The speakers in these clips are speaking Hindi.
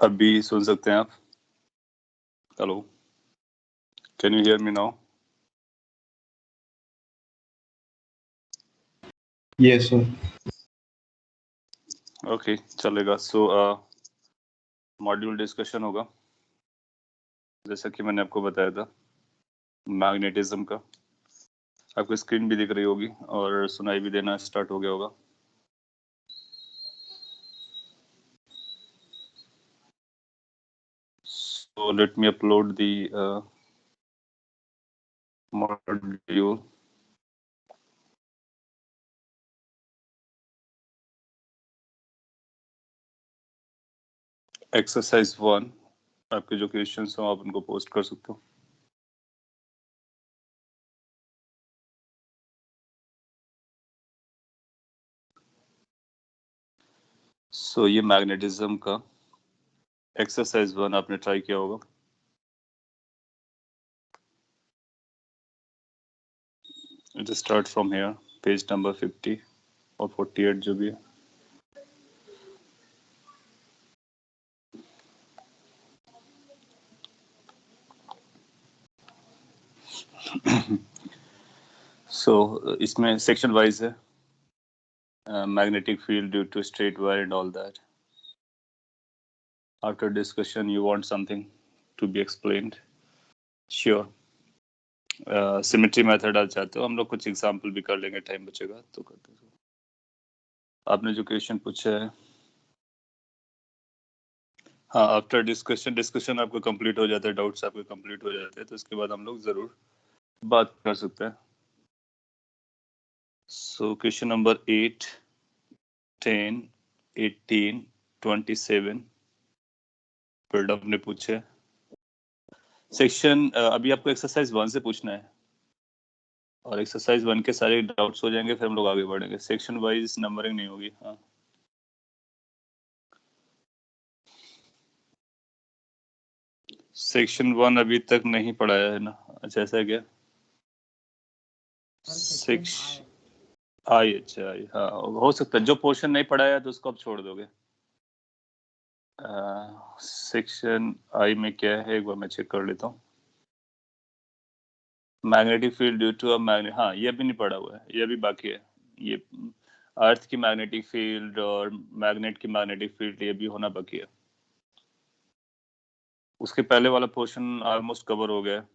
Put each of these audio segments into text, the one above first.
अभी सुन सकते हैं आप? Hello, can you hear me now? Yes sir. Okay, चलेगा। सो मॉड्यूल डिस्कशन होगा, जैसा कि मैंने आपको बताया था, मैग्नेटिज्म का। आपको स्क्रीन भी दिख रही होगी और सुनाई भी देना स्टार्ट हो गया होगा। So let me upload the module. Exercise 1, आपके जो क्वेश्चंस हो आप उनको पोस्ट कर सकते हो। सो ये मैग्नेटिज्म का एक्सरसाइज 1 आपने ट्राई किया होगा। It start from here, page number 50 और 48 जो भी है। सो इसमें सेक्शन वाइज है, magnetic field due to straight wire and all that. After discussion, you want something to be explained? Sure. Symmetry method आप चाहते हो? हम लोग कुछ एग्जांपल भी कर लेंगे, टाइम बचेगा तो करते हैं। आपने जो क्वेश्चन पूछा है, हाँ, आफ्टर डिस्कशन आपको कंप्लीट हो जाता है, डाउट्स आपके कंप्लीट हो जाते हैं, तो इसके बाद हम लोग जरूर बात कर सकते हैं। सो क्वेश्चन नंबर 8, 10, 18, 27 फिर आपने पूछे। सेक्शन अभी आपको एक्सरसाइज 1 से पूछना है और एक्सरसाइज 1 के सारे डाउट्स हो जाएंगे, फिर हम लोग आगे बढ़ेंगे। सेक्शन वाइज नंबरिंग नहीं होगी। हाँ, सेक्शन 1 अभी तक नहीं पढ़ाया है ना? अच्छा, ऐसा है क्या? अच्छा आई, हाँ हो सकता है। जो पोर्शन नहीं पढ़ाया तो उसको आप छोड़ दोगे। सेक्शन आई में क्या है, एक बार मैं चेक कर लेता हूँ। Magnetic field due to a magnet, हाँ ये भी नहीं पढ़ा हुआ है, ये भी बाकी है। ये अर्थ की मैग्नेटिक फील्ड और मैग्नेट की मैग्नेटिक फील्ड ये भी होना बाकी है। उसके पहले वाला पोर्शन ऑलमोस्ट कवर हो गया है।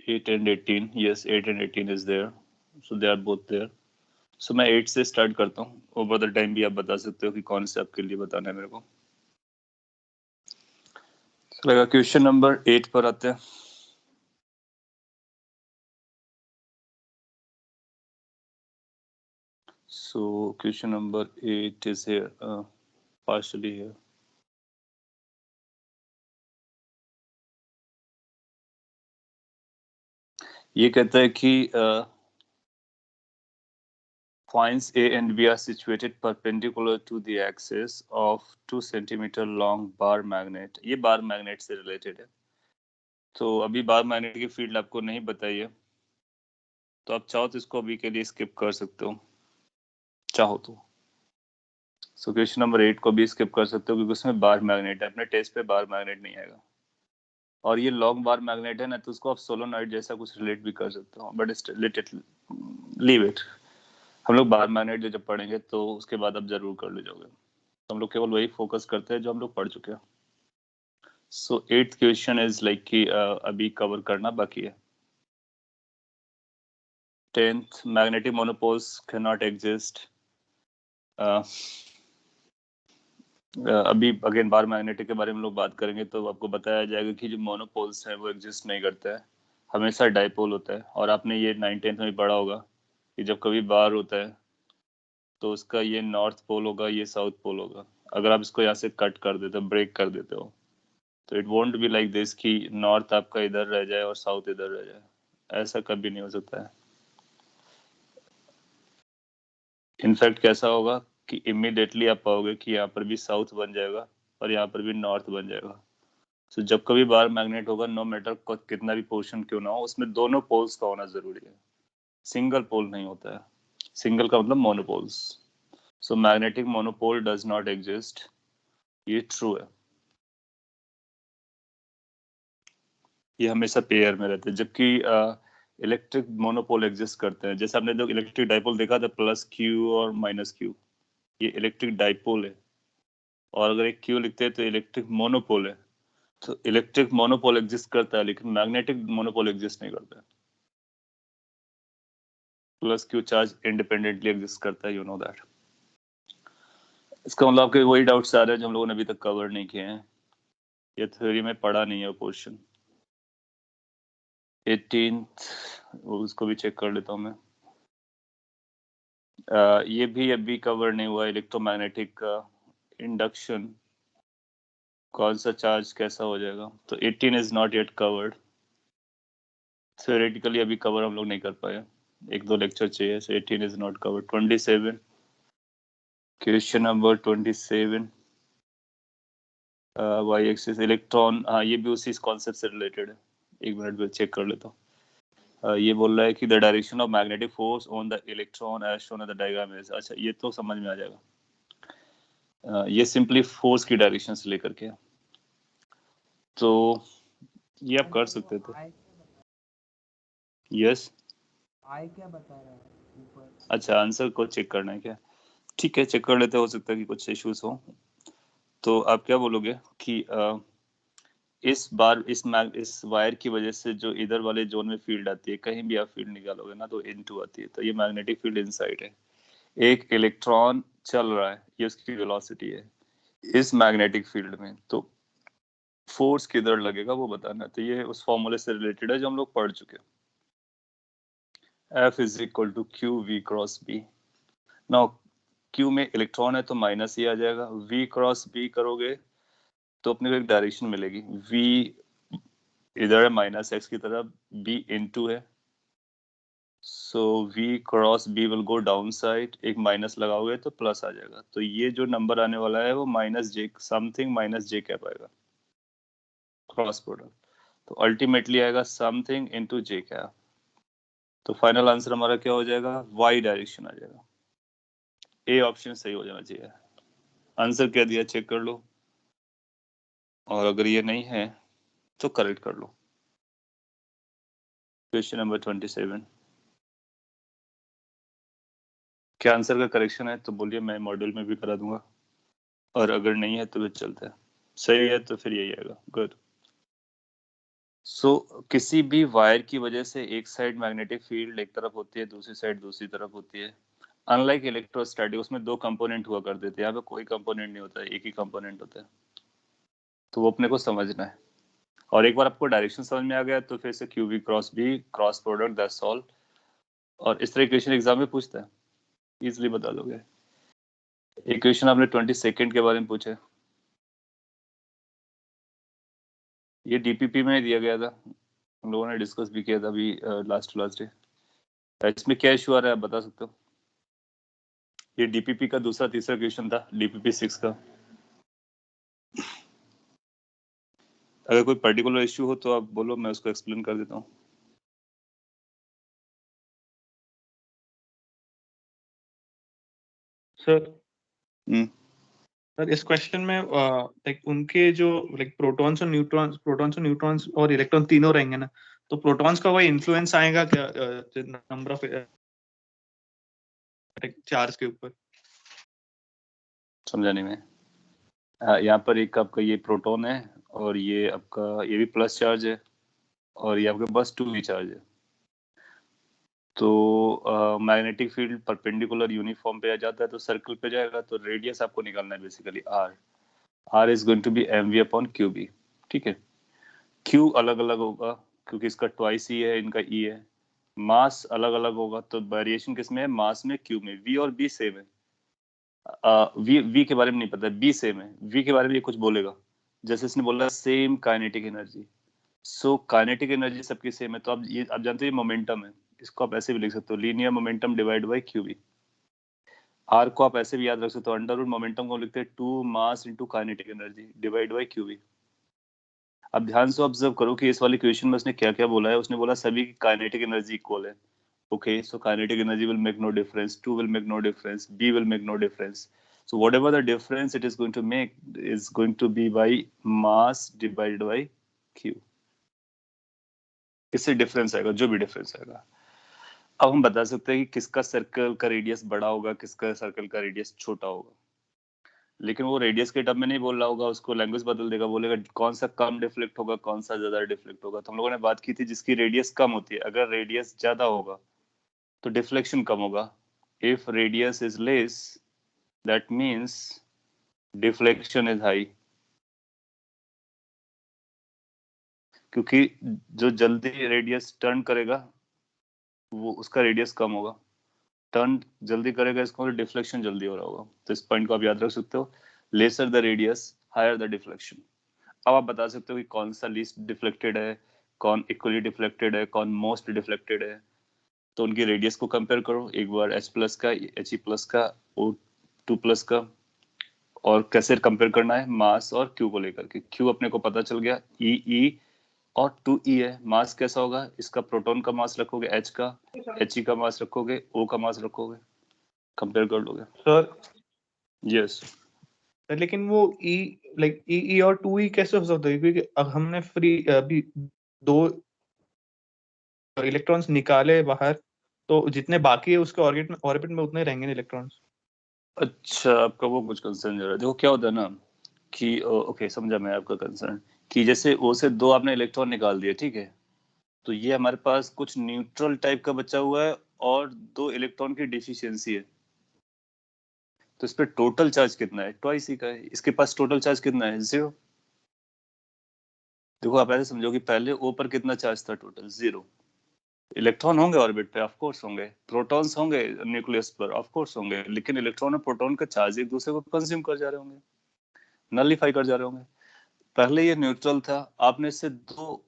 Eight and 18, yes, 8 and 18 is there, so they are both there. So मैं 8 से स्टार्ट करता हूँ। ओवर द टाइम भी आप बता सकते हो कि कौन से आपके लिए बताना है मेरे को। लगा क्वेश्चन नंबर 8 पर आते हैं। So question number 8 is here, partially here. ये कहता है कि points A and B are situated perpendicular to the axis of 2 centimeter long bar magnet. ये बार मैग्नेट से रिलेटेड है। तो अभी बार मैग्नेट की फील्ड आपको नहीं बताई है, तो आप चाहो तो इसको अभी के लिए स्किप कर सकते हो, चाहो तो। सो क्वेश्चन नंबर 8 को भी स्किप कर सकते हो क्योंकि उसमें बार मैग्नेट है। अपने टेस्ट पे बार मैग्नेट नहीं आएगा, और ये लॉन्ग बार मैग्नेट है ना, तो उसको आप सोलोनॉइड जैसा कुछ रिलेट भी कर सकते हो, बट लीव इट। हम लोग बार मैग्नेट जब पढ़ेंगे तो उसके बाद आप जरूर कर ले जाओगे। तो हम लोग केवल वही फोकस करते हैं जो हम लोग पढ़ चुके हैं। सो 8th क्वेश्चन इज लाइक कि अभी कवर करना बाकी है। 10th, magnetic monopoles can not exist. अभी अगेन बार मैग्नेटिक के बारे में लोग बात करेंगे तो आपको बताया जाएगा कि जो मोनोपोल्स हैं वो एग्जिस्ट नहीं करता है, हमेशा डाइपोल होता है। और आपने ये 9th-10th में पढ़ा होगा कि जब कभी बार होता है तो उसका ये नॉर्थ पोल होगा, ये साउथ पोल होगा। अगर आप इसको यहाँ से कट कर देते हो, ब्रेक कर देते हो, तो it won't be like this कि नॉर्थ आपका इधर रह जाए और साउथ इधर रह जाए। ऐसा कभी नहीं हो सकता है। इनफैक्ट कैसा होगा कि इमीडिएटली आप पाओगे कि यहाँ पर भी साउथ बन जाएगा और यहाँ पर भी नॉर्थ बन जाएगा। तो जब कभी बार मैग्नेट होगा, नो मैटर कितना भी पोर्शन क्यों ना हो, उसमें दोनों पोल्स का होना जरूरी है, सिंगल पोल नहीं होता है। सिंगल का मतलब monopoles. So magnetic monopole does not exist, ये ट्रू है। ये हमेशा पेयर में रहते हैं, जबकि इलेक्ट्रिक मोनोपोल एग्जिस्ट करते हैं। जैसे आपने जो इलेक्ट्रिक डाइपोल देखा था, प्लस क्यू और माइनस क्यू, ये इलेक्ट्रिक डाइपोल है। और अगर एक क्यू लिखते हैं तो इलेक्ट्रिक मोनोपोल है। तो इलेक्ट्रिक मोनोपोल एग्जिस्ट करता है, लेकिन मैग्नेटिक मोनोपोल एग्जिस्ट नहीं करता है। Plus Q charge independently exist करता है, यू नो दैट। इसका मतलब आपके वही डाउट्स आ रहे हैं जो हम लोगों ने अभी तक कवर नहीं किए हैं, ये थ्योरी में पढ़ा नहीं है पोर्शन। 18th, उसको भी चेक कर लेता हूँ मैं। ये भी अभी कवर नहीं हुआ, इलेक्ट्रोमैग्नेटिक इंडक्शन, कौन सा चार्ज कैसा हो जाएगा। तो 18 is not yet covered, theoretically अभी कवर हम लोग नहीं कर पाए, एक दो लेक्चर चाहिए। So 18 is not covered. 27, question number 27, Y axis electron, हाँ ये भी उसी कॉन्सेप्ट से रिलेटेड है। एक मिनट में चेक कर लेता हूँ। ये बोल रहा है कि the direction of magnetic force on the electron as shown in the diagram is. अच्छा, ये तो समझ में आ जाएगा। ये सिंपली फोर्स की डायरेक्शन से लेकर के, तो ये आप कर सकते थे। यस, आई क्या बता रहा है ऊपर? अच्छा आंसर को चेक करना है क्या? ठीक है, चेक कर लेते, हो सकता है कि कुछ इश्यूज हो। तो आप क्या बोलोगे कि इस वायर की वजह से जो इधर वाले जोन में फील्ड आती है, कहीं भी आप फील्ड निकालोगे ना तो इनटू आती है, तो ये मैग्नेटिक फील्ड इनसाइड है। एक इलेक्ट्रॉन चल रहा है, ये उसकी वेलोसिटी है इस मैग्नेटिक फील्ड में, तो फोर्स किधर लगेगा वो बताना है। तो ये उस फॉर्मूले से रिलेटेड है जो हम लोग पढ़ चुके हैं। F is equal to q v cross B. Now q में इलेक्ट्रॉन है तो माइनस ही आ जाएगा, वी क्रॉस बी करोगे तो अपने को एक डायरेक्शन मिलेगी, वी इधर है माइनस एक्स की तरफ, बी इनटू है, so v cross B will go down side, एक माइनस लगाओगे तो प्लस आ जाएगा। तो ये जो नंबर आने वाला है वो माइनस जे समथिंग माइनस जे कैप आएगा, क्रॉस प्रोडक्ट। तो अल्टीमेटली आएगा समथिंग इनटू जे कैप। तो फाइनल आंसर हमारा क्या हो जाएगा, वाई डायरेक्शन आ जाएगा। ए ऑप्शन सही हो जाना चाहिए। आंसर क्या दिया चेक कर लो, और अगर ये नहीं है तो करेक्ट कर लो। क्वेश्चन नंबर 27, क्या आंसर का करेक्शन है तो बोलिए, मैं मॉड्यूल में भी करा दूंगा, और अगर नहीं है तो फिर चलता है। सही है तो फिर यही आएगा, गुड। सो किसी भी वायर की वजह से एक साइड मैग्नेटिक फील्ड एक तरफ होती है, दूसरी साइड दूसरी तरफ होती है। अनलाइक इलेक्ट्रोस्टैटिक, उसमें दो कंपोनेंट हुआ करते थे, यहाँ पे कोई कंपोनेंट नहीं होता है, एक ही कंपोनेंट होता है। तो वो अपने को समझना है, और एक बार आपको डायरेक्शन समझ में आ गया तो फिर से q v cross B cross product, that's all. और इस तरह क्वेश्चन एग्जाम में पूछता है, इजिली बता दोगे। एक क्वेश्चन आपने 22 के बारे में पूछा है, ये डीपीपी में दिया गया था, हम लोगों ने डिस्कस भी किया था अभी लास्ट डे। इसमें क्या इशू आ रहा है आप बता सकते हो? ये डीपीपी का दूसरा तीसरा क्वेश्चन था, डीपीपी 6 का। अगर कोई पर्टिकुलर इशू हो तो आप बोलो, मैं उसको एक्सप्लेन कर देता हूँ। सर सर इस क्वेश्चन में लाइक उनके जो लाइक प्रोटॉन्स और इलेक्ट्रॉन तीनों रहेंगे ना, तो प्रोटॉन्स का कोई इन्फ्लुएंस आएगा क्या नंबर ऑफ चार्ज के ऊपर? समझा नहीं मैं। यहाँ पर एक आपका ये प्रोटॉन है, और ये आपका ये भी प्लस चार्ज है, और ये आपके पास 2 भी चार्ज है। तो मैग्नेटिक फील्ड परपेंडिकुलर यूनिफॉर्म पे आ जाता है तो सर्कल पे जाएगा, तो रेडियस आपको निकालना है basically r is going to be m v upon q B. ठीक है, क्यू अलग अलग होगा क्योंकि इसका ट्वाइस ई है, इनका ई है। मास अलग अलग होगा, तो वेरिएशन किसमें है, मास में, क्यू में। वी और बी सेम है, वी के बारे में नहीं पता, बी सेम है। वी के बारे में ये कुछ बोलेगा, जैसे इसने बोला सेम काइनेटिक एनर्जी। सो काइनेटिक एनर्जी सबकी सेम है, तो आप जानते हो ये मोमेंटम है, इसको आप ऐसे भी लिख सकते हो, linear momentum divide by q B. R को आप ऐसे भी याद रख सकते हो, अंडर रूट मोमेंटम को लिखते हैं 2 mass into kinetic energy divide by q B. अब ध्यान से ऑब्जर्व करो कि इस वाली क्वेश्चन में उसने क्या क्या बोला है। उसने बोला सभी की काइनेटिक एनर्जी इक्वल है। Okay, so kinetic energy will make no difference, 2 will make no difference, B will make no difference. So whatever the difference it is going to make is going to be by mass divided by Q. इससे डिफरेंस आएगा, जो भी डिफरेंस आएगा। अब हम बता सकते हैं कि किसका सर्कल का रेडियस बड़ा होगा, किसका सर्कल का रेडियस छोटा होगा। लेकिन वो रेडियस के टर्म में नहीं बोल रहा होगा, उसको लैंग्वेज बदल देगा, बोलेगा कौन सा कम डिफ्लेक्ट होगा, कौन सा ज्यादा डिफ्लेक्ट होगा। तो हम लोगों ने बात की थी जिसकी रेडियस कम होती है, अगर रेडियस ज्यादा होगा तो डिफ्लेक्शन कम होगा। If radius is less that means deflection is high, क्योंकि जो जल्दी रेडियस टर्न करेगा वो उसका रेडियस कम होगा, टर्न जल्दी करेगा इसका मतलब डिफ्लेक्शन जल्दी हो रहा होगा। तो इस पॉइंट को आप याद रख सकते हो, lesser the radius higher the deflection. अब आप बता सकते हो कि कौन सा लीस्ट डिफ्लेक्टेड है, कौन इक्वली डिफ्लेक्टेड है, कौन मोस्ट डिफ्लेक्टेड है। तो उनकी रेडियस को कंपेयर करो, एक बार H प्लस का, He प्लस का, O2 प्लस का। और कैसे कंपेयर करना है, मास और Q को लेकर के। Q अपने को पता चल गया, E और 2E है। मास कैसा होगा, इसका प्रोटॉन का मास रखोगे H का, He का मास रखोगे, O का मास रखोगे, कंपेयर कर लोगे। सर यस लेकिन वो ई और 2E कैसे हो सकता है, क्योंकि अब हमने फ्री अभी 2 इलेक्ट्रॉन्स निकाले बाहर, तो जितने बाकी है उसके ऑर्बिट में उतने रहेंगे इलेक्ट्रॉन्स। अच्छा, आपका वो कुछ कंसर्न जरा। देखो क्या होता है ना कि ओके, समझा मैं आपका कंसर्न, कि जैसे O से 2 आपने इलेक्ट्रॉन निकाल दिए, ठीक है, तो ये हमारे पास कुछ न्यूट्रल टाइप का बचा हुआ है और 2 इलेक्ट्रॉन की डिफिशियंसी है। तो इस पे टोटल चार्ज कितना है, ट्वाइस ही का है। इसके पास टोटल चार्ज कितना है, 0। देखो आप ऐसे समझो कि पहले O पर कितना चार्ज था, टोटल 0। इलेक्ट्रॉन होंगे ऑर्बिट पे, ऑफ कोर्स होंगे, प्रोटॉन्स होंगे न्यूक्लियस पर, ऑफ कोर्स होंगे, लेकिन इलेक्ट्रॉन और प्रोटॉन का चार्ज एक दूसरे को कंज्यूम कर जा रहे होंगे, नलिफाई कर जा रहे होंगे। पहले ये न्यूट्रल था, आपने इससे 2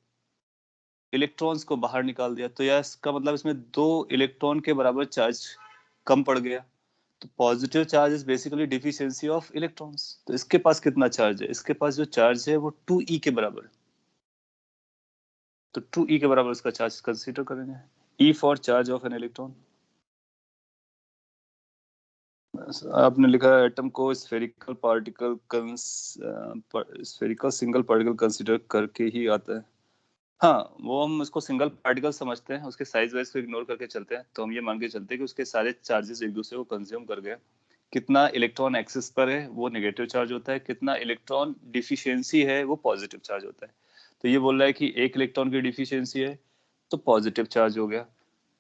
इलेक्ट्रॉन्स को बाहर निकाल दिया, तो यह इसका मतलब इसमें 2 इलेक्ट्रॉन के बराबर चार्ज कम पड़ गया। तो positive charge is basically deficiency of electrons. तो इसके पास कितना चार्ज है, इसके पास जो चार्ज है वो 2E के बराबर है। तो 2E के बराबर इसका चार्ज कंसीडर करेंगे, E for charge of an electron. आपने लिखा है एटम को spherical particle spherical single particle consider करके ही आता है। हाँ, वो हम उसको सिंगल पार्टिकल समझते हैं, उसके साइज वाइज को इग्नोर करके चलते हैं। तो हम ये मान के चलते हैं कि उसके सारे चार्जेस एक दूसरे को कंज्यूम कर गए। कितना इलेक्ट्रॉन एक्सिस पर है वो नेगेटिव चार्ज होता है, कितना इलेक्ट्रॉन डिफिशियंसी है वो पॉजिटिव चार्ज होता है। तो ये बोल रहा है कि 1 इलेक्ट्रॉन की डिफिशियंसी है तो पॉजिटिव चार्ज हो गया,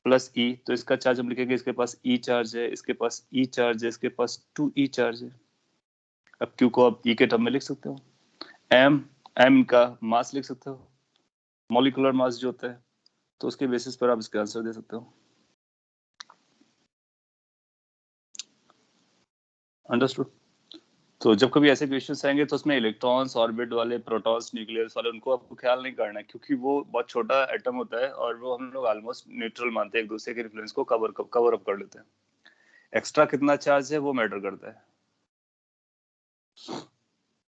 प्लस E, तो इसका चार्ज हम लिखेंगे, इसके पास E चार्ज है, इसके पास E चार्ज है, इसके पास 2E चार्ज है। अब Q को आप E के टर्म में लिख सकते हो, M का मास लिख सकते हो, मॉलिक्यूलर मास जो होता है। तो उसके बेसिस पर आप इसका आंसर दे सकते हो। अंडरस्टूड। तो जब कभी ऐसे क्वेश्चंस आएंगे तो उसमें इलेक्ट्रॉन्स ऑर्बिट वाले, प्रोटॉन्स न्यूक्लियस वाले, उनको आपको ख्याल नहीं करना है, क्योंकि वो बहुत छोटा एटम होता है और वो हम लोग ऑलमोस्ट न्यूट्रल मानते हैं, एक दूसरे के इन्फ्लुएंस को कवर अप कर लेते हैं। एक्स्ट्रा कितना चार्ज है वो मैटर करता है।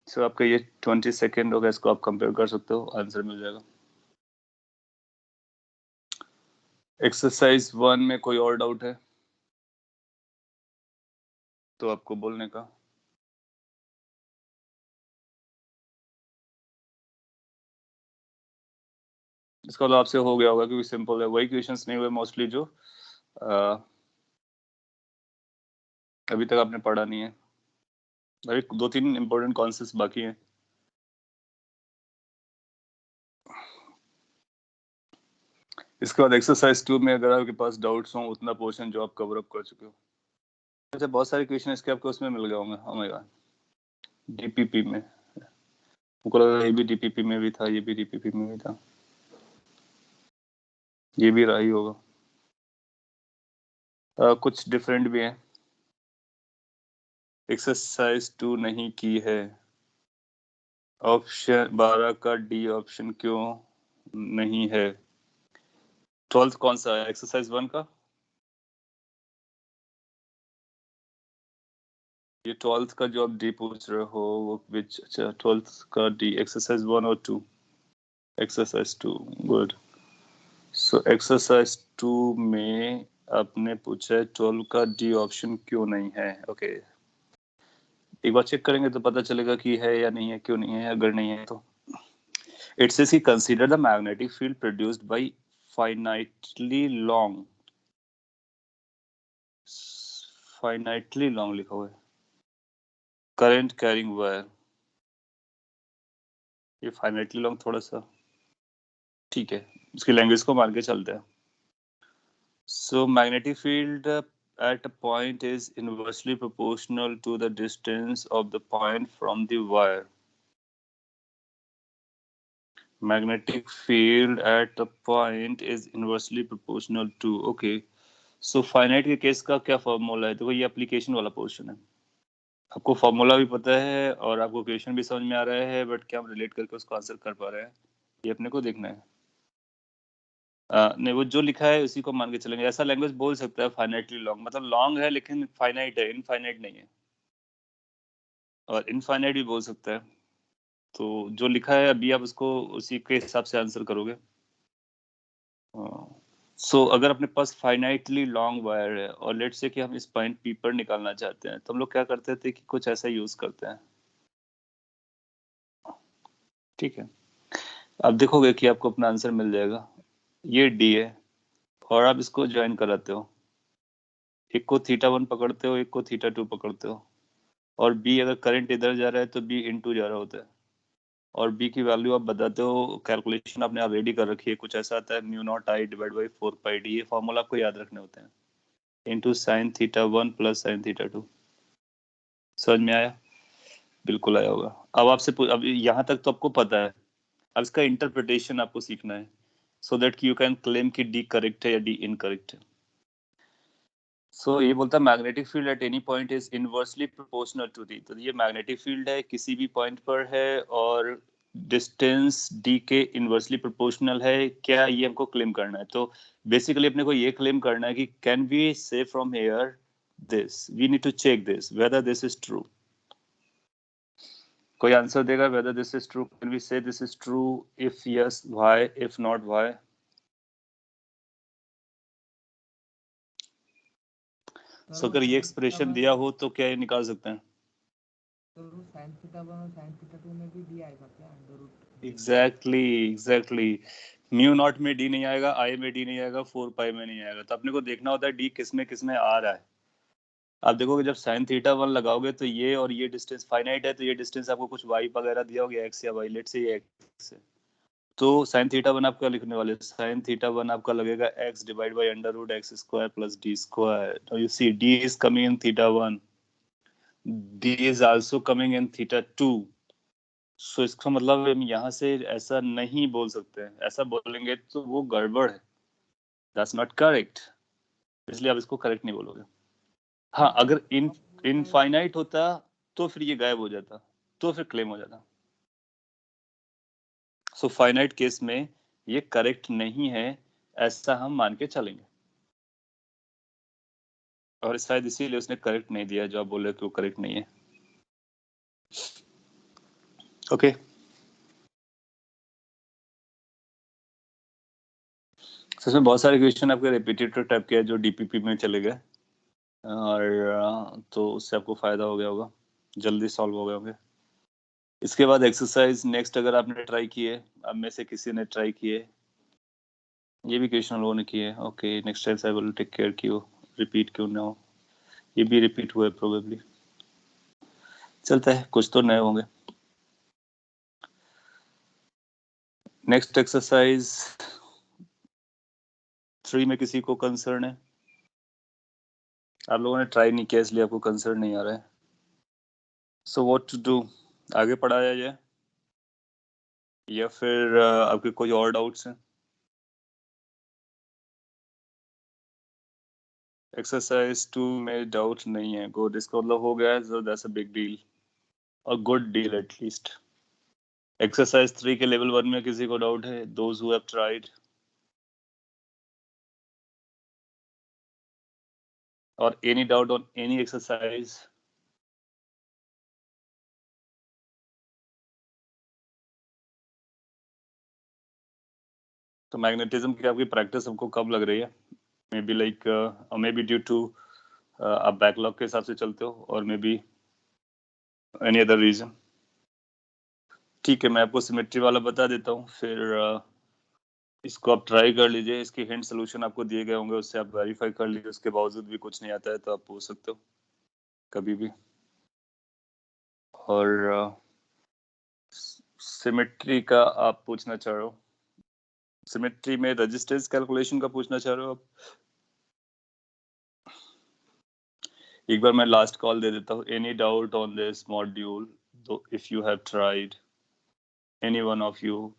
सो आपका ये 20 सेकेंड होगा, इसको आप कंपेयर कर सकते हो, आंसर मिल जाएगा। एक्सरसाइज 1 में कोई और डाउट है तो आपको बोलने का। इसका तो आपसे हो गया होगा क्योंकि सिंपल है, वही क्वेश्चंस नहीं हुए मोस्टली जो अभी तक आपने पढ़ा नहीं है। अभी 2-3 इंपॉर्टेंट कॉन्सेप्ट्स बाकी हैं। इसके बाद एक्सरसाइज 2 में अगर आपके पास डाउट्स हो, उतना पोर्शन जो आप कवर अप कर चुके हो। अच्छा, बहुत सारे क्वेश्चन इसके आपको उसमें मिल गए होंगे। ओह माय गॉड, डीपीपी में, मुझको लगा ये भी डीपीपी में भी था, ये भी डीपीपी में भी था, ये भी रहा ही होगा। कुछ डिफरेंट भी है। एक्सरसाइज 2 नहीं की है, ऑप्शन 12 का डी ऑप्शन क्यों नहीं है? 12th कौन सा है, एक्सरसाइज 1 का? ये 12th का जो आप डी पूछ रहे हो वो विच, अच्छा 12th का डी, एक्सरसाइज 1 और 2। Exercise 2 good. सो एक्सरसाइज 2 में आपने पूछा है 12 का डी ऑप्शन क्यों नहीं है। ओके एक बार चेक करेंगे तो पता चलेगा कि है या नहीं है, क्यों नहीं है। अगर नहीं है तो इट सेज कि consider the magnetic field produced by finitely long, finitely long लिखा हुआ है, करंट कैरिंग वायर। ये फाइनाइटली लॉन्ग थोड़ा सा ठीक है, इसकी लैंग्वेज को मान के चलते हैं। So magnetic field at a point is inversely proportional to the distance of the point from the wire. Magnetic field at a point is inversely proportional to. Okay. So finite के केस का क्या फॉर्मूला है? देखो ये एप्लीकेशन वाला पोर्शन है, आपको फॉर्मूला भी पता है और आपको क्वेश्चन भी समझ में आ रहा है, बट क्या हम रिलेट करके उसको आंसर कर पा रहे हैं ये अपने को देखना है। नहीं वो जो लिखा है उसी को मान के चलेंगे। ऐसा लैंग्वेज बोल सकता है फाइनाइटली लॉन्ग, मतलब लॉन्ग है लेकिन फाइनाइट है, इनफाइनाइट नहीं है। और इनफाइनाइट भी बोल सकता है। तो जो लिखा है अभी आप उसको उसी के हिसाब से आंसर करोगे। सो अगर अपने पास फाइनाइटली लॉन्ग वायर है और लेट्स से कि हम इस पॉइंट पी पर निकालना चाहते हैं, तो हम लोग क्या करते थे कि कुछ ऐसा यूज करते हैं। ठीक है, आप देखोगे कि आपको अपना आंसर मिल जाएगा। ये डी है और आप इसको ज्वाइन कराते हो, एक को θ1 पकड़ते हो, एक को θ2 पकड़ते हो, और बी अगर करंट इधर जा रहा है तो बी इनटू जा रहा होता है, और बी की वैल्यू आप बताते हो। कैलकुलेशन आपने ऑलरेडी कर रखी है, कुछ ऐसा आता है mu not I divide by 4 pi D. ये फॉर्मूला आपको याद रखने होते हैं, इनटू साइन θ1 प्लस साइन θ2। समझ में आया? बिल्कुल आया होगा। अब आपसे अब यहाँ तक तो आपको पता है, अब इसका इंटरप्रिटेशन आपको सीखना है, so that you can claim कि डी करेक्ट है या डी इनकरेक्ट है। सो ये बोलता है magnetic field at any point is inversely proportional to D. तो ये मैग्नेटिक फील्ड है, किसी भी पॉइंट पर है और डिस्टेंस डी के इनवर्सली प्रोपोर्शनल है। क्या ये हमको क्लेम करना है? तो बेसिकली अपने को ये क्लेम करना है कि can we say from here this, we need to check this whether this is true. कोई आंसर देगा whether this is true? Can we say this is true? If yes why, if not why? So अगर ये एक्सप्रेशन दिया हो तो क्या ये निकाल सकते हैं? तो साइन थीटा 1 और साइन थीटा 2 में भी डी आएगा क्या, under root? Exactly mu not में डी नहीं आएगा, आई में डी नहीं आएगा, 4 पाई में नहीं आएगा। तो अपने को देखना होता है डी किस में आ रहा है। आप देखोगे जब साइन θ1 लगाओगे तो ये और ये डिस्टेंस फाइनाइट है, तो ये डिस्टेंस आपको कुछ वाई वगैरह दिया होगा, एक्स या वाई, लेट से ये एक्स है। तो साइन θ1 आप क्या लिखने वाले? साइन θ1 आपका लगेगा x divide by under root x square plus D square. You see D is coming in θ1, D is also coming in θ2। So इसका मतलब हम यहाँ से ऐसा नहीं बोल सकते हैं, ऐसा बोलेंगे तो वो गड़बड़ है, दैट्स नॉट करेक्ट, इसलिए आप इसको करेक्ट नहीं बोलोगे। हाँ अगर इनफाइनाइट होता तो फिर ये गायब हो जाता, तो फिर क्लेम हो जाता। सो फाइनाइट केस में ये करेक्ट नहीं है, ऐसा हम मान के चलेंगे। और शायद इसीलिए उसने करेक्ट नहीं दिया, जो आप बोल रहे हो कि वो करेक्ट नहीं है। ओके सच में बहुत सारे क्वेश्चन आपके रिपीटेटिव टाइप के जो डीपीपी में चले गए, और तो उससे आपको फायदा हो गया होगा, जल्दी सॉल्व हो गए होंगे। इसके बाद एक्सरसाइज नेक्स्ट अगर आपने ट्राई किए, अब में से किसी ने ट्राई किए, ये भी क्वेश्चन लोगों ने किए। Okay next time I will take care कि वो रिपीट क्यों ना हो। ये भी रिपीट हुए प्रोबेबली, चलता है, कुछ तो नए होंगे। नेक्स्ट एक्सरसाइज 3 में किसी को कंसर्न है? आप लोगों ने ट्राई नहीं किया इसलिए आपको कंसर्न नहीं आ रहा है। सो व्हाट टू डू, आगे पढ़ाया जाए या फिर आपके कोई और डाउट्स हैं? एक्सरसाइज 2 में डाउट नहीं है, गुड, इसका मतलब हो गया है, so that's a big deal, a good deal at least. Exercise 3 के लेवल 1 में किसी को डाउट है? दोज हु हैव ट्राइड, और any doubt on any exercise? तो मैग्नेटिज्म की आपकी प्रैक्टिस हमको कब लग रही है? Maybe like maybe due to आप बैकलॉग के हिसाब से चलते हो और maybe any other reason. ठीक है, मैं आपको सिमेट्री वाला बता देता हूँ, फिर इसको आप ट्राई कर लीजिए। इसके हिंट सोल्यूशन आपको दिए गए होंगे, उससे आप वेरीफाई कर लीजिए। उसके बावजूद भी कुछ नहीं आता है तो आप पूछ सकते हो कभी भी। और सिमेट्री का आप पूछना चाह रहे हो, सिमेट्री में रेजिस्टेंस कैलकुलेशन का पूछना चाह रहे हो आप? एक बार मैं लास्ट कॉल दे देता हूँ। Any doubt on this module? तो if you have tried, any one of you,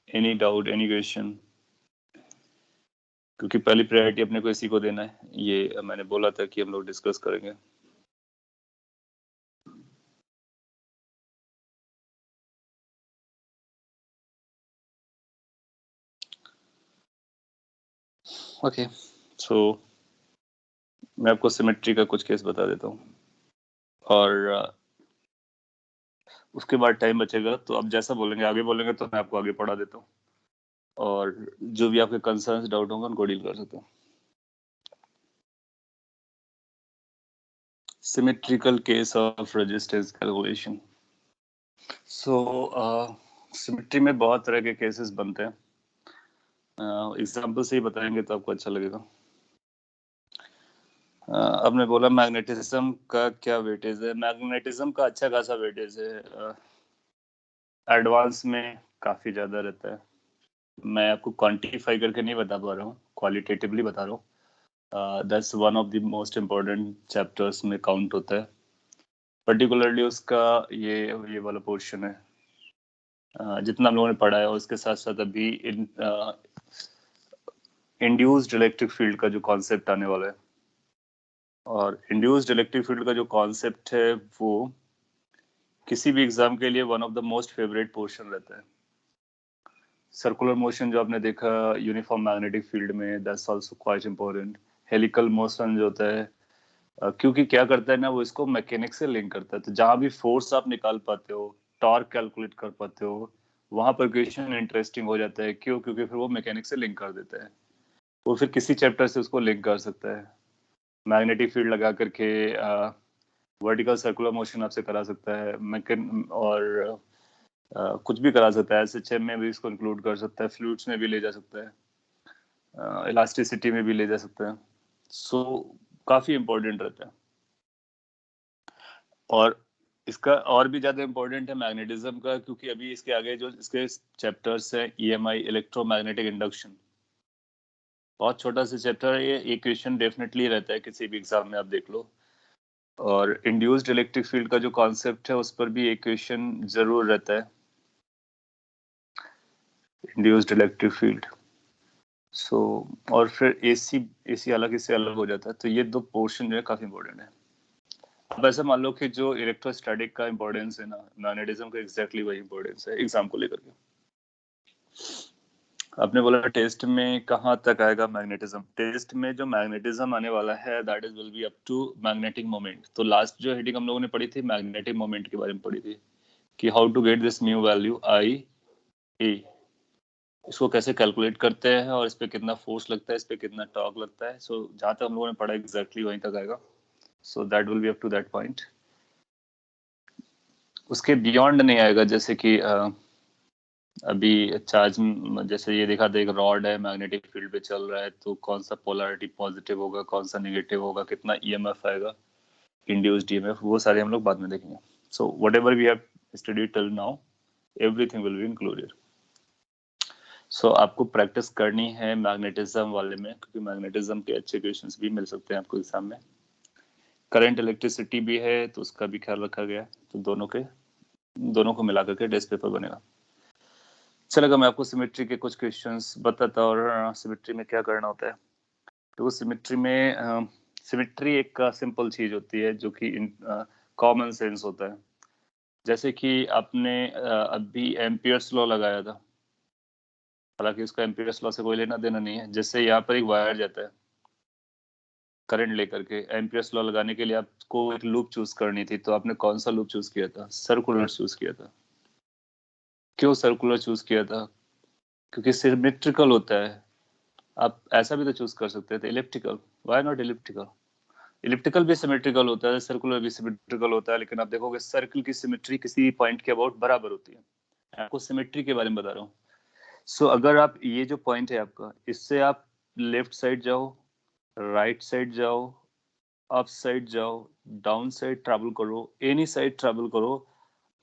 any doubt, any question? क्योंकि पहली प्रायोरिटी अपने को इसी को देना है, ये मैंने बोला था कि हम लोग डिस्कस करेंगे। ओके, सो मैं आपको सिमेट्री का कुछ केस बता देता हूँ और उसके बाद टाइम बचेगा तो आप जैसा बोलेंगे, आगे बोलेंगे तो मैं आपको आगे पढ़ा देता हूँ, और जो भी आपके कंसर्न्स, डाउट होंगे उनको डील कर सकते हैं। Symmetrical case of resistance calculation. So symmetry में बहुत तरह के केसेस बनते हैं। एग्जाम्पल से ही बताएंगे तो आपको अच्छा लगेगा। आपने बोला मैग्नेटिज्म का क्या वेटेज है? मैग्नेटिज्म का अच्छा खासा वेटेज है, एडवांस में काफी ज्यादा रहता है। मैं आपको क्वांटिफाई करके नहीं बता पा रहा हूँ, क्वालिटेटिवली बता रहा हूँ। That's one of the most important chapters में काउंट होता है, पर्टिकुलरली उसका ये वाला पोर्शन है। जितना हम लोगों ने पढ़ा है उसके साथ साथ अभी इंड्यूस्ड इलेक्ट्रिक फील्ड का जो कॉन्सेप्ट आने वाला है, और इंड्यूस्ड इलेक्ट्रिक फील्ड का जो कॉन्सेप्ट है वो किसी भी एग्जाम के लिए one of the most favourite portion रहता है। सर्कुलर मोशन जो आपने देखा यूनिफॉर्म मैग्नेटिक फील्ड में, that's also quite important. Helical motion जो होता है, क्योंकि क्या करता है ना, वो इसको मैकेनिक्स से लिंक करता है। तो जहां भी फोर्स आप निकाल पाते हो, टॉर्क कैलकुलेट कर पाते हो, वहां पर क्वेश्चन इंटरेस्टिंग हो जाता है। क्यों? क्योंकि फिर वो मैकेनिक्स से लिंक कर देता है, वो फिर किसी चैप्टर से उसको लिंक कर सकता है। मैग्नेटिक फील्ड लगा करके वर्टिकल सर्कुलर मोशन आपसे करा सकता है, और कुछ भी करा सकता है। एसएचएम में भी इसको इंक्लूड कर सकता है, फ्लूइड्स में भी ले जा सकता है, इलास्टिसिटी में भी ले जा सकता है। सो काफी इंपॉर्टेंट रहता है। और इसका और भी ज्यादा इंपॉर्टेंट है मैग्नेटिज्म का, क्योंकि अभी इसके आगे जो इसके चैप्टर्स है, ईएमआई, इलेक्ट्रोमैग्नेटिक इंडक्शन, बहुत छोटा सा चैप्टर है ये। एक क्वेश्चन डेफिनेटली रहता है किसी भी एग्जाम में, आप देख लो। और इंड्यूस्ड इलेक्ट्रिक फील्ड का जो कॉन्सेप्ट है उस पर भी एक क्वेश्चन जरूर रहता है, इंड्यूस्ड इलेक्ट्रिक फील्ड। सो और फिर एसी अलग, इससे अलग हो जाता है। तो ये दो पोर्शन जो है काफी इंपॉर्टेंट है। अब ऐसा मान लो कि जो इलेक्ट्रोस्टैटिक का इंपॉर्टेंस है ना, मैग्नेटिज्म का एग्जैक्टली वही इंपॉर्टेंस है एग्जाम को लेकर के। आपने बोला टेस्ट में कहाँ तक आएगा मैग्नेटिज्म? टेस्ट में जो मैग्नेटिज्म आने वाला है that is will be up to magnetic moment. तो लास्ट जो हेडिंग हम लोगों ने पढ़ी थी मैग्नेटिक मोमेंट के बारे में पढ़ी थी, कि how to get this mu value I A, इसको कैसे कैलकुलेट करते हैं और इस पे कितना फोर्स लगता है, इस पे कितना टॉर्क लगता है। सो जहाँ तक हम लोगों ने पढ़ा एग्जैक्टली वहीं तक आएगा। So that will be up to that point. उसके बियॉन्ड नहीं आएगा। जैसे कि अभी चार्ज, जैसे ये देखा था, एक रॉड है मैग्नेटिक फील्ड पे चल रहा है, तो कौन सा पोलैरिटी पॉजिटिव होगा, कौन सा नेगेटिव होगा, कितना ईएमएफ आएगा, इंड्यूस्ड ईएमएफ, वो सारे हम लोग बाद में देखेंगे। So whatever we have studied till now, everything will be included. So आपको प्रैक्टिस करनी है मैग्नेटिज्म वाले में, क्योंकि मैग्नेटिज्म के अच्छे क्वेश्चंस भी मिल सकते हैं आपको एग्जाम में। करंट इलेक्ट्रिसिटी भी है तो उसका भी ख्याल रखा गया है। तो दोनों को मिला करके टेस्ट पेपर बनेगा। चलेगा, मैं आपको सिमेट्री के कुछ क्वेश्चंस बताता हूँ और सिमेट्री में क्या करना होता है। तो सिमेट्री एक सिंपल चीज होती है जो कि कॉमन सेंस होता है। जैसे कि आपने अभी एम्पियर्स लॉ लगाया था, हालांकि उसका एम्पियर्स लॉ से कोई लेना देना नहीं है। जैसे यहाँ पर एक वायर जाता है करंट लेकर के, एम्पियर्स लॉ लगाने के लिए आपको एक लूप चूज करनी थी, तो आपने कौन सा लूप चूज किया था? सर्कुलर चूज किया था। क्यों सर्कुलर चूज किया था? क्योंकि सिमेट्रिकल होता है। आप ऐसा भी तो चूज कर सकते थे, elliptical, why not elliptical? Elliptical भी सिमेट्रिकल होता है, सर्कुलर भी सिमेट्रिकल होता है, लेकिन आप देखोगे सर्कल की सिमेट्री किसी पॉइंट के अबाउट बराबर होती है। आपको सिमेट्री के बारे में बता रहा हूँ। सो अगर आप ये जो पॉइंट है आपका, इससे आप लेफ्ट साइड जाओ, राइट साइड जाओ, अप साइड जाओ, डाउन साइड ट्रैवल करो, एनी साइड ट्रैवल करो,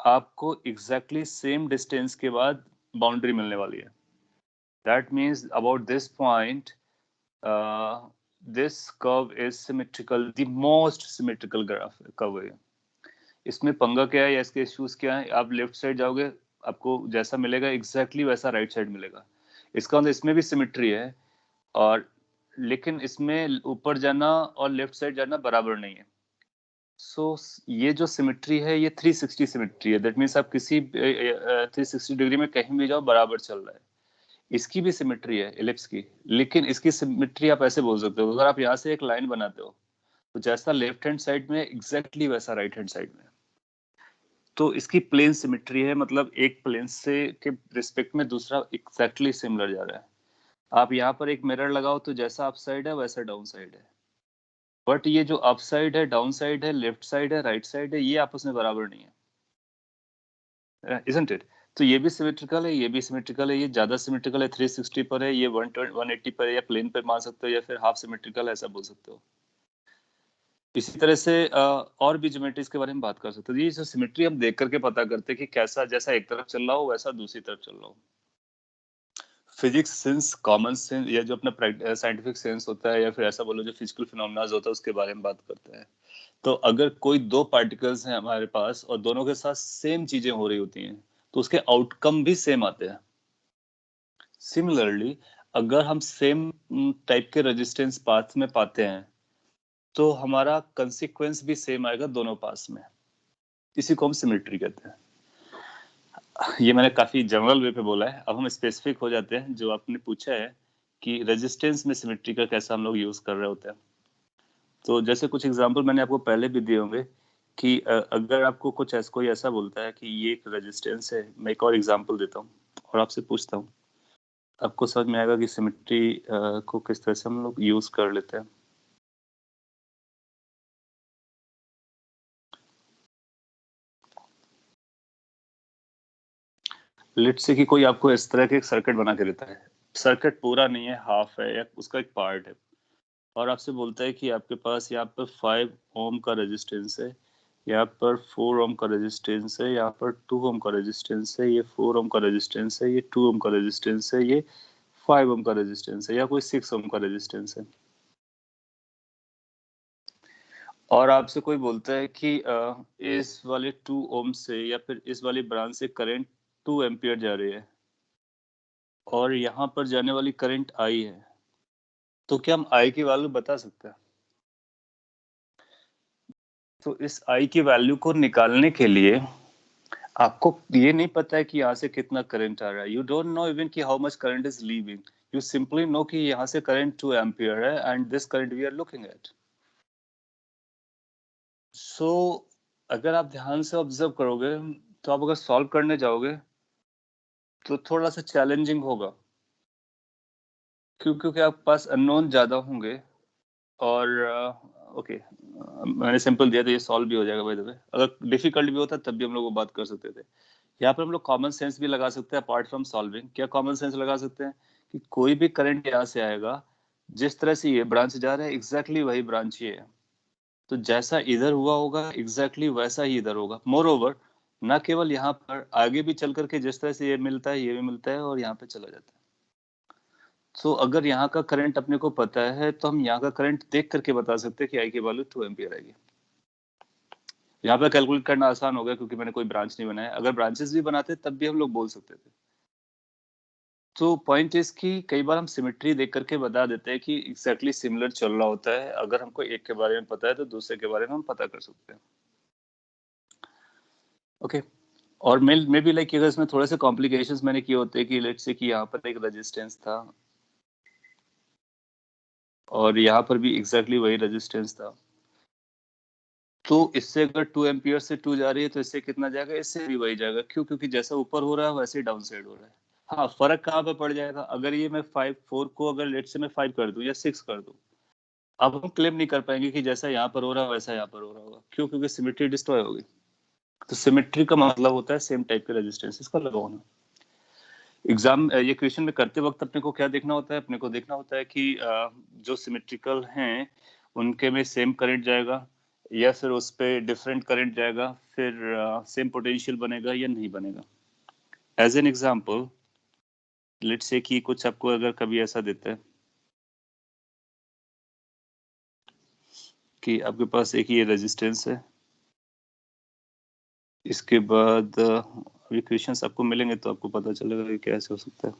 आपको एग्जैक्टली सेम डिस्टेंस के बाद बाउंड्री मिलने वाली है। That means about this point this curve is symmetrical, the most symmetrical graph curve है। इसमें पंगा क्या है या इसके इश्यूज क्या है? आप लेफ्ट साइड जाओगे, आपको जैसा मिलेगा एग्जैक्टली वैसा राइट साइड मिलेगा। इसका मतलब इसमें भी सिमेट्री है, और लेकिन इसमें ऊपर जाना और लेफ्ट साइड जाना बराबर नहीं है। सो ये जो सिमेट्री है ये 360 सिमेट्री है। दैट मीन्स आप किसी 360 डिग्री में कहीं भी जाओ बराबर चल रहा है। इसकी भी सिमेट्री है एलिप्स की, लेकिन इसकी सिमेट्री आप ऐसे बोल सकते हो, अगर आप यहाँ से एक लाइन बनाते हो तो जैसा लेफ्ट हैंड साइड में एग्जैक्टली वैसा राइट हैंड साइड में। तो इसकी प्लेन सिमेट्री है, मतलब एक प्लेन से के रिस्पेक्ट में दूसरा एग्जैक्टली सिमिलर जा रहा है। आप यहाँ पर एक मिरर लगाओ तो जैसा अप साइड है वैसा डाउन साइड है, बट ये जो अप साइड है, डाउन साइड है, लेफ्ट साइड है, राइट साइड है, ये आपस में बराबर नहीं है, इजंट इट? तो ये भी सिमेट्रिकल है, ये भी सिमेट्रिकल है, ये ज्यादा सिमेट्रिकल है 360 पर है, ये 180 पर है, या प्लेन पर मान सकते हो, या फिर हाफ सिमेट्रिकल ऐसा बोल सकते हो। इसी तरह से और भी ज्योमेट्रीज के बारे में बात कर सकते हो। ये जो सिमेट्री हम देख करके पता करते हैं कि कैसा, जैसा एक तरफ चल रहा हो वैसा दूसरी तरफ चल रहा हो। फिजिक्स सेंस, कॉमन सेंस, या जो अपना साइंटिफिक सेंस होता है, या फिर ऐसा बोलो जो फिजिकल फिनोमेना होता है, उसके बारे में बात करते हैं। तो अगर कोई दो पार्टिकल्स हैं हमारे पास और दोनों के साथ सेम चीजें हो रही होती हैं तो उसके आउटकम भी सेम आते हैं। सिमिलरली अगर हम सेम टाइप के रेजिस्टेंस पाथ में पाते हैं तो हमारा कंसिक्वेंस भी सेम आएगा दोनों पास में। इसी को हम सिमेट्री कहते हैं। ये मैंने काफी जनरल वे पे बोला है, अब हम स्पेसिफिक हो जाते हैं। जो आपने पूछा है कि रेजिस्टेंस में सिमेट्री का कैसा हम लोग यूज कर रहे होते हैं, तो जैसे कुछ एग्जांपल मैंने आपको पहले भी दिए होंगे कि अगर आपको कुछ ऐसा कोई ऐसा बोलता है कि ये एक रेजिस्टेंस है, मैं एक और एग्जांपल देता हूँ और आपसे पूछता हूँ, आपको समझ में आएगा कि सिमेट्री को किस तरह से हम लोग यूज कर लेते हैं। लेट्स से कि कोई आपको इस तरह के एक सर्किट बना के देता है, सर्किट पूरा नहीं है, हाफ है या उसका एक पार्ट है, और आपसे बोलता है कि आपके पास यहाँ पर 5 ओम का रेजिस्टेंस है, यहाँ पर 4 ओम का रेजिस्टेंस है, यहाँ पर 2 ओम का रेजिस्टेंस है, ये 4 ओम का रेजिस्टेंस है, ये 2 ओम का रेजिस्टेंस है, ये 5 ओम का रेजिस्टेंस है, या कोई 6 ओम का रेजिस्टेंस है। और आपसे कोई बोलता है कि इस वाले 2 ओम से या फिर इस वाली ब्रांच से करंट 2 एम्पियर जा रही है और यहाँ पर जाने वाली करंट आई है, तो क्या हम आई की वैल्यू बता सकते हैं? तो इस आई की वैल्यू को निकालने के लिए आपको ये नहीं पता है कि यहाँ से कितना करंट आ रहा है, यू डोंट नो इवन कि how much current is leaving, you simply know कि यहाँ से करंट 2 एम्पियर है and this current we are looking at. So अगर आप ध्यान से ऑब्जर्व करोगे तो आप अगर सॉल्व करने जाओगे तो थोड़ा सा चैलेंजिंग होगा, क्योंकि आपके पास अननोन ज्यादा होंगे। और ओके मैंने सिंपल दिया तो ये सॉल्व भी हो जाएगा बाय द वे। अगर डिफिकल्ट भी होता तब भी हम लोग वो बात कर सकते थे। यहाँ पर हम लोग कॉमन सेंस भी लगा सकते हैं अपार्ट फ्रॉम सॉल्विंग। क्या कॉमन सेंस लगा सकते हैं कि कोई भी करंट यहाँ से आएगा, जिस तरह से ये ब्रांच जा रहा है एग्जैक्टली वही ब्रांच ये है, तो जैसा इधर हुआ होगा एग्जैक्टली वैसा ही इधर होगा। मोर ओवर न केवल यहाँ पर आगे भी चल करके जिस तरह से ये मिलता है ये भी मिलता है और यहाँ पे चला जाता है। तो अगर यहाँ का करंट अपने को पता है तो हम यहाँ का करंट देख करके बता सकते हैं कि आई की वैल्यू 2 एम्पियर आएगी। यहाँ पे कैलकुलेट करना आसान हो गया क्योंकि मैंने कोई ब्रांच नहीं बनाया। अगर ब्रांचेस भी बनाते तब भी हम लोग बोल सकते थे। तो पॉइंट इज कि कई बार हम सिमेट्री देख करके बता देते हैं कि एग्जैक्टली सिमिलर चल रहा होता है। अगर हमको एक के बारे में पता है तो दूसरे के बारे में हम पता कर सकते हैं। ओके और मे बी लाइक अगर इसमें थोड़े से कॉम्प्लिकेशंस मैंने किए होते कि लेट्स से कि यहाँ पर एक रेजिस्टेंस था और यहाँ पर भी एग्जैक्टली वही रेजिस्टेंस था, तो इससे अगर 2 एम्पियर से 2 जा रही है तो इससे कितना जाएगा? इससे भी वही जाएगा। क्यों? क्योंकि जैसा ऊपर हो रहा है वैसे ही डाउन साइड हो रहा है। हाँ, फर्क कहाँ पे पड़ जाएगा, अगर ये मैं 4 को अगर लेट से मैं 5 कर दूं या 6 कर दूं, अब हम क्लेम नहीं कर पाएंगे कि जैसा यहाँ पर हो रहा है वैसा यहाँ पर हो रहा होगा। क्यों? क्योंकि सिमेट्री डिस्ट्रॉय होगी। तो सिमेट्री का मतलब होता है सेम टाइप के रेजिस्टेंसेस का लगा होना। एग्जाम ये क्वेश्चन में करते वक्त अपने को क्या देखना होता है, अपने को देखना होता है कि जो सिमेट्रिकल हैं उनके में सेम करंट जाएगा या फिर उस पे डिफरेंट करंट जाएगा, फिर सेम पोटेंशियल बनेगा या नहीं बनेगा। As an example let's say कि कुछ आपको अगर कभी ऐसा देता है कि आपके पास एक ये रेजिस्टेंस है, इसके बाद अभी क्वेश्चंस आपको मिलेंगे तो आपको पता चलेगा कि कैसे हो सकता है।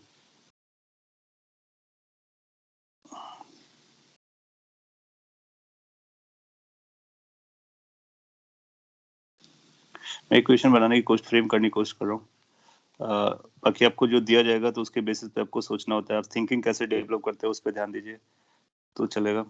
मैं एक क्वेश्चन बनाने की कोशिश फ्रेम करने की कोशिश कर रहा हूँ। बाकी आपको जो दिया जाएगा तो उसके बेसिस पे आपको सोचना होता है, आप थिंकिंग कैसे डेवलप करते हैं उस पर ध्यान दीजिए तो चलेगा।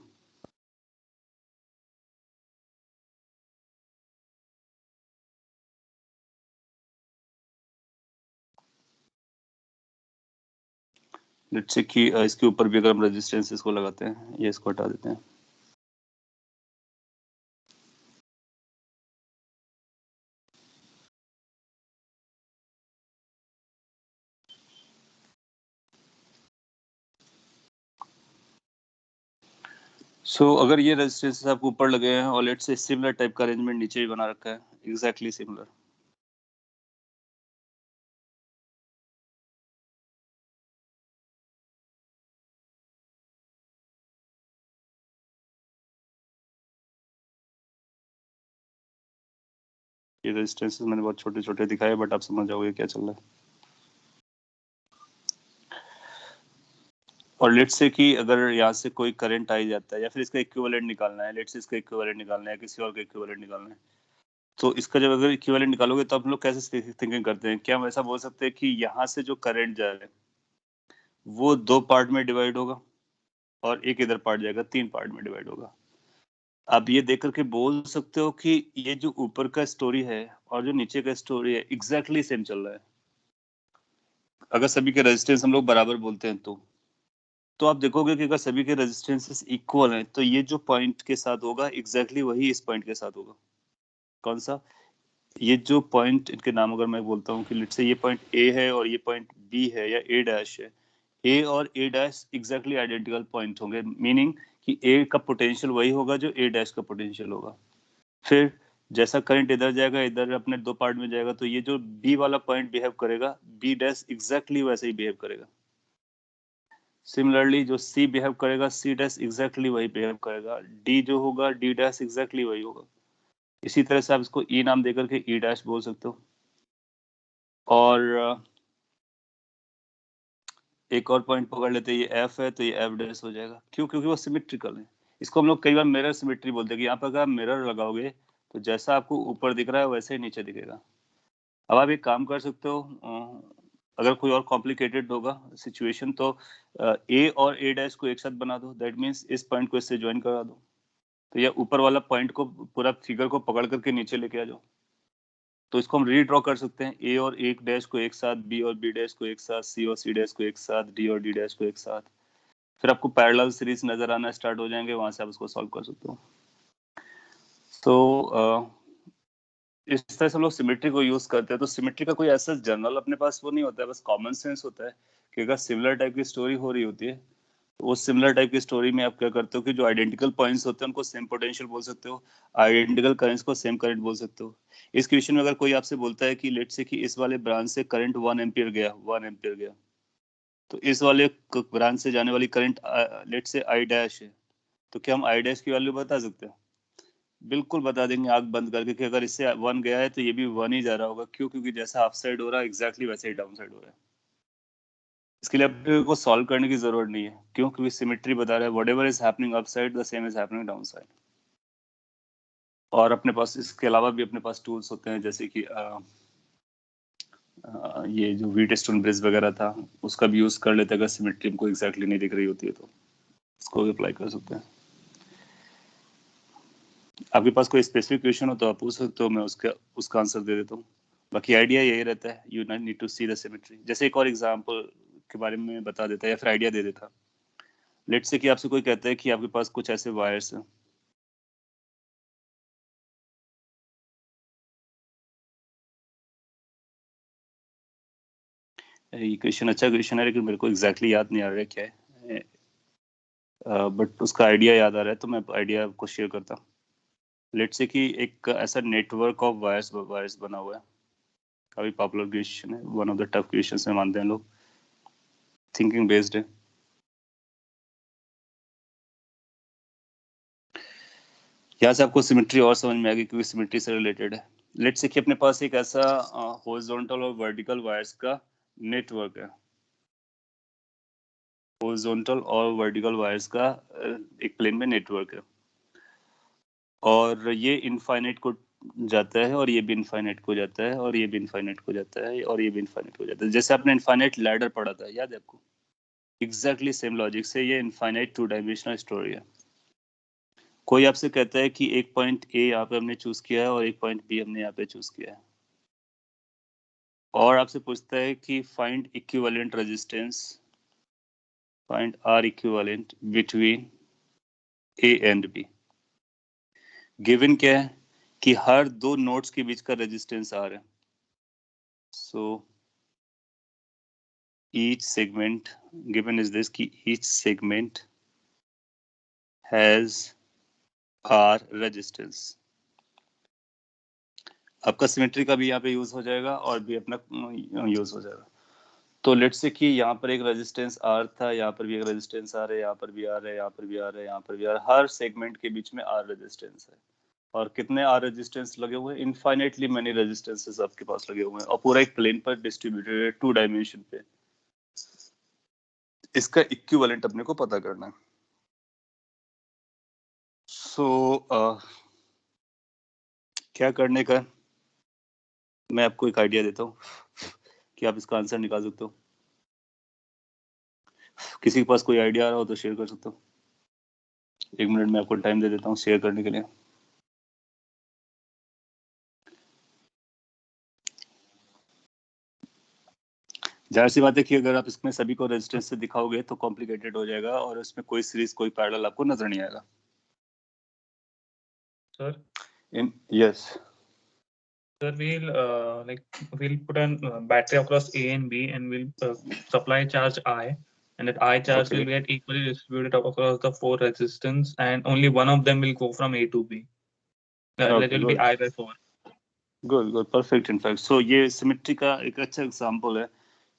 लेट्स से कि इसके ऊपर भी अगर हम रेजिस्टेंसेस को लगाते हैं, ये इसको हटा देते हैं। अगर ये रेजिस्टेंसेस आपको ऊपर लगे हैं और लेट्स से सिमिलर टाइप का अरेंजमेंट नीचे भी बना रखा है, एग्जैक्टली सिमिलर, ये रेजिस्टेंसेस मैंने बहुत छोटे छोटे दिखाए बट आप समझ जाओगे क्या चल रहा है। और लेट्स से कि अगर यहाँ से कोई करंट आ ही जाता है या फिर इसका इक्विवेलेंट निकालना है, लेट्स से इसका इक्विवेलेंट निकालना है, किसी और का इक्विवेलेंट निकालना है, तो इसका जब अगर इक्विवेलेंट निकालोगे तो आप लोग कैसे थिंकिंग करते हैं? क्या हम ऐसा बोल सकते हैं कि यहाँ से जो करंट जा रहा है वो 2 पार्ट में डिवाइड होगा और एक इधर पार्ट जाएगा 3 पार्ट में डिवाइड होगा। आप ये देख करके बोल सकते हो कि ये जो ऊपर का स्टोरी है और जो नीचे का स्टोरी है एग्जैक्टली सेम चल रहा है, अगर सभी के रेजिस्टेंस हम लोग बराबर बोलते हैं तो आप देखोगे कि अगर सभी के रेजिस्टेंसेस इक्वल हैं तो ये जो पॉइंट के साथ होगा एग्जैक्टली वही इस पॉइंट के साथ होगा। कौन सा? ये जो पॉइंट, इनके नाम अगर मैं बोलता हूँ कि लेट्स से ये पॉइंट ए है और ये पॉइंट बी है या ए डैश है, ए और ए डैश एग्जैक्टली आइडेंटिकल पॉइंट होंगे, मीनिंग कि ए का पोटेंशियल वही होगा जो ए डैश का पोटेंशियल होगा। फिर जैसा करंट इधर जाएगा इधर अपने 2 पार्ट में जाएगा तो ये जो बी वाला पॉइंट बिहेव करेगा बी डैश एग्जैक्टली वैसे ही बिहेव करेगा। सिमिलरली जो सी बिहेव करेगा सी डैश एग्जैक्टली वही बिहेव करेगा, डी जो होगा डी डैश एग्जैक्टली वही होगा। इसी तरह से आप इसको ई नाम देकर के ई डैश बोल सकते हो। और एक और पॉइंट पकड़ लेते हैं, ये एफ है तो ये एफ डैश हो जाएगा। क्यों? क्योंकि वो सिमेट्रिकल है। इसको हम लोग कई बार मिरर सिमेट्री बोलते हैं कि यहाँ पर अगर आप मिरर लगाओगे तो जैसा आपको ऊपर दिख रहा है वैसे ही नीचे दिखेगा। अब आप एक काम कर सकते हो, अगर कोई और कॉम्प्लिकेटेड होगा सिचुएशन तो ए और ए डैश को एक साथ बना दो, दैट मीन्स इस पॉइंट को इससे ज्वाइन करा दो, तो यह ऊपर वाला पॉइंट को पूरा फिगर को पकड़ करके नीचे लेके आ जाओ। तो इसको हम रीड्रॉ कर सकते हैं, ए और ए डैश को एक साथ, बी और बी डैश को एक साथ, सी और सी डैश को एक साथ, डी और डी डैश को एक साथ। फिर आपको पैरेलल सीरीज नजर आना स्टार्ट हो जाएंगे, वहां से आप इसको सॉल्व कर सकते हो। तो इस तरह से हम लोग सिमेट्री को यूज करते हैं। तो सिमेट्री का कोई ऐसा जनरल अपने पास वो नहीं होता है, बस कॉमन सेंस होता है कि अगर सिमिलर टाइप की स्टोरी हो रही होती है तो उस सिमिलर टाइप की स्टोरी में आप क्या करते हो कि जो आइडेंटिकल पॉइंट्स होते हैं उनको सेम पोटेंशियल बोल सकते हो, आइडेंटिकल करंट्स को सेम करंट बोल सकते हो। इस क्वेश्चन में अगर कोई आपसे बोलता है कि लेट्स से कि इस वाले ब्रांच से करंट 1 एम्पियर गया, 1 एम्पियर गया, तो इस वाले ब्रांच से जाने वाली current let's say I dash है, तो क्या हम आई डैश की वैल्यू बता सकते हैं? बिल्कुल बता देंगे आंख बंद करके कि अगर इससे 1 गया है तो ये भी 1 ही जा रहा होगा। क्यों? क्योंकि जैसा अप साइड हो रहा है एग्जैक्टली वैसे ही डाउन साइड हो रहा है। इसके लिए अपने को सॉल्व करने की जरूरत नहीं है। क्यों? क्योंकि सिमेट्री बता रहा है whatever is happening up side the same is happening down side. और अपने पास इसके अलावा भी अपने पास टूल्स होते हैं, जैसे कि ये जो व्हीटस्टोन ब्रिज वगैरह था उसका भी यूज कर लेते हैं अगर सिमेट्री हमको एग्जैक्टली नहीं दिख रही होती है तो इसको भी अप्लाई कर सकते हैं। आपके पास कोई स्पेसिफिक क्वेश्चन हो तो आप पूछ सकते हो, मैं उसका आंसर दे देता हूँ। बाकी आइडिया यही रहता है, you need to see the symmetry. जैसे एक और एग्जांपल के बारे में बता देता है या फिर आइडिया दे देता। लेट्स से कि आपसे कोई कहता है कि आपके पास कुछ ऐसे वायर्स हैं, ये क्वेश्चन अच्छा क्वेश्चन है लेकिन मेरे को एग्जैक्टली याद नहीं आ रहा है क्या है, बट उसका आइडिया याद आ रहा है तो मैं आइडिया आपको शेयर करता हूँ। लेट्स से कि एक ऐसा नेटवर्क ऑफ वायर्स बना हुआ है, काफी पॉपुलर क्वेश्चन है, one of the tough questions में मानते हैं लोग, थिंकिंग बेस्ड है। यहाँ से आपको सिमेट्री और समझ में आएगी क्योंकि सिमेट्री से रिलेटेड है। लेट्स से कि अपने पास एक ऐसा हॉरिजॉन्टल और वर्टिकल वायर्स का नेटवर्क है, हॉरिजॉन्टल और वर्टिकल वायर्स का एक प्लेन में नेटवर्क है, और ये इनफाइनाइट को जाता है और ये भी इनफाइनाइट को जाता है और ये भी इनफाइनाइट को जाता है और ये भी इनफाइनाइट को जाता है। जैसे आपने इनफाइनाइट लैडर पढ़ा था, याद है आपको? एग्जैक्टली सेम लॉजिक से ये इनफाइनाइट टू डायमेंशनल स्टोरी है। कोई आपसे कहता है कि एक पॉइंट ए यहाँ पे हमने चूज किया है और एक पॉइंट बी हमने यहाँ पे चूज किया है, और आपसे पूछता है कि find equivalent resistance, find R equivalent between A and B. Given क्या है कि हर दो नोड्स के बीच का रेजिस्टेंस आर है, सो each segment given is this कि each segment has R resistance। आपका सिमेट्री का भी यहाँ पे यूज हो जाएगा और भी अपना यूज हो जाएगा। तो लेट्स से कि यहाँ पर एक रेजिस्टेंस R था, यहाँ पर भी एक रेजिस्टेंस R है, यहाँ पर भी R है, यहाँ पर भी R है, यहाँ पर भी R, हर सेगमेंट के बीच में R रेजिस्टेंस है। और कितने R रेजिस्टेंस लगे हुए हैं? इनफाइनाइटली मैनी रेजिस्टेंसेस आपके पास लगे हुए हैं और पूरा एक प्लेन पर डिस्ट्रीब्यूटेड है, 2 डायमेंशन पे। इसका इक्विवेलेंट अपने को पता करना है। सो क्या करने का, मैं आपको एक आइडिया देता हूँ कि आप इसका आंसर निकाल सकते हो। किसी के पास कोई आइडिया आ रहा हो तो शेयर कर सकते हो। 1 मिनट में आपको टाइम दे देता हूँ शेयर करने के लिए। जाहिर सी बात है कि अगर आप इसमें सभी को रेजिस्टेंस से दिखाओगे तो कॉम्प्लिकेटेड हो जाएगा और उसमें कोई सीरीज कोई पैरेलल आपको नजर नहीं आएगा। Sir, yes sir, we'll put a battery across A and B, and we'll supply charge I, and that I charge Okay. will get equally distributed across the 4 resistance, and only one of them will go from A to B. That Okay, will be good. I by 4. Good perfect. In fact so ये सिमेट्री का एक अच्छा एग्जांपल है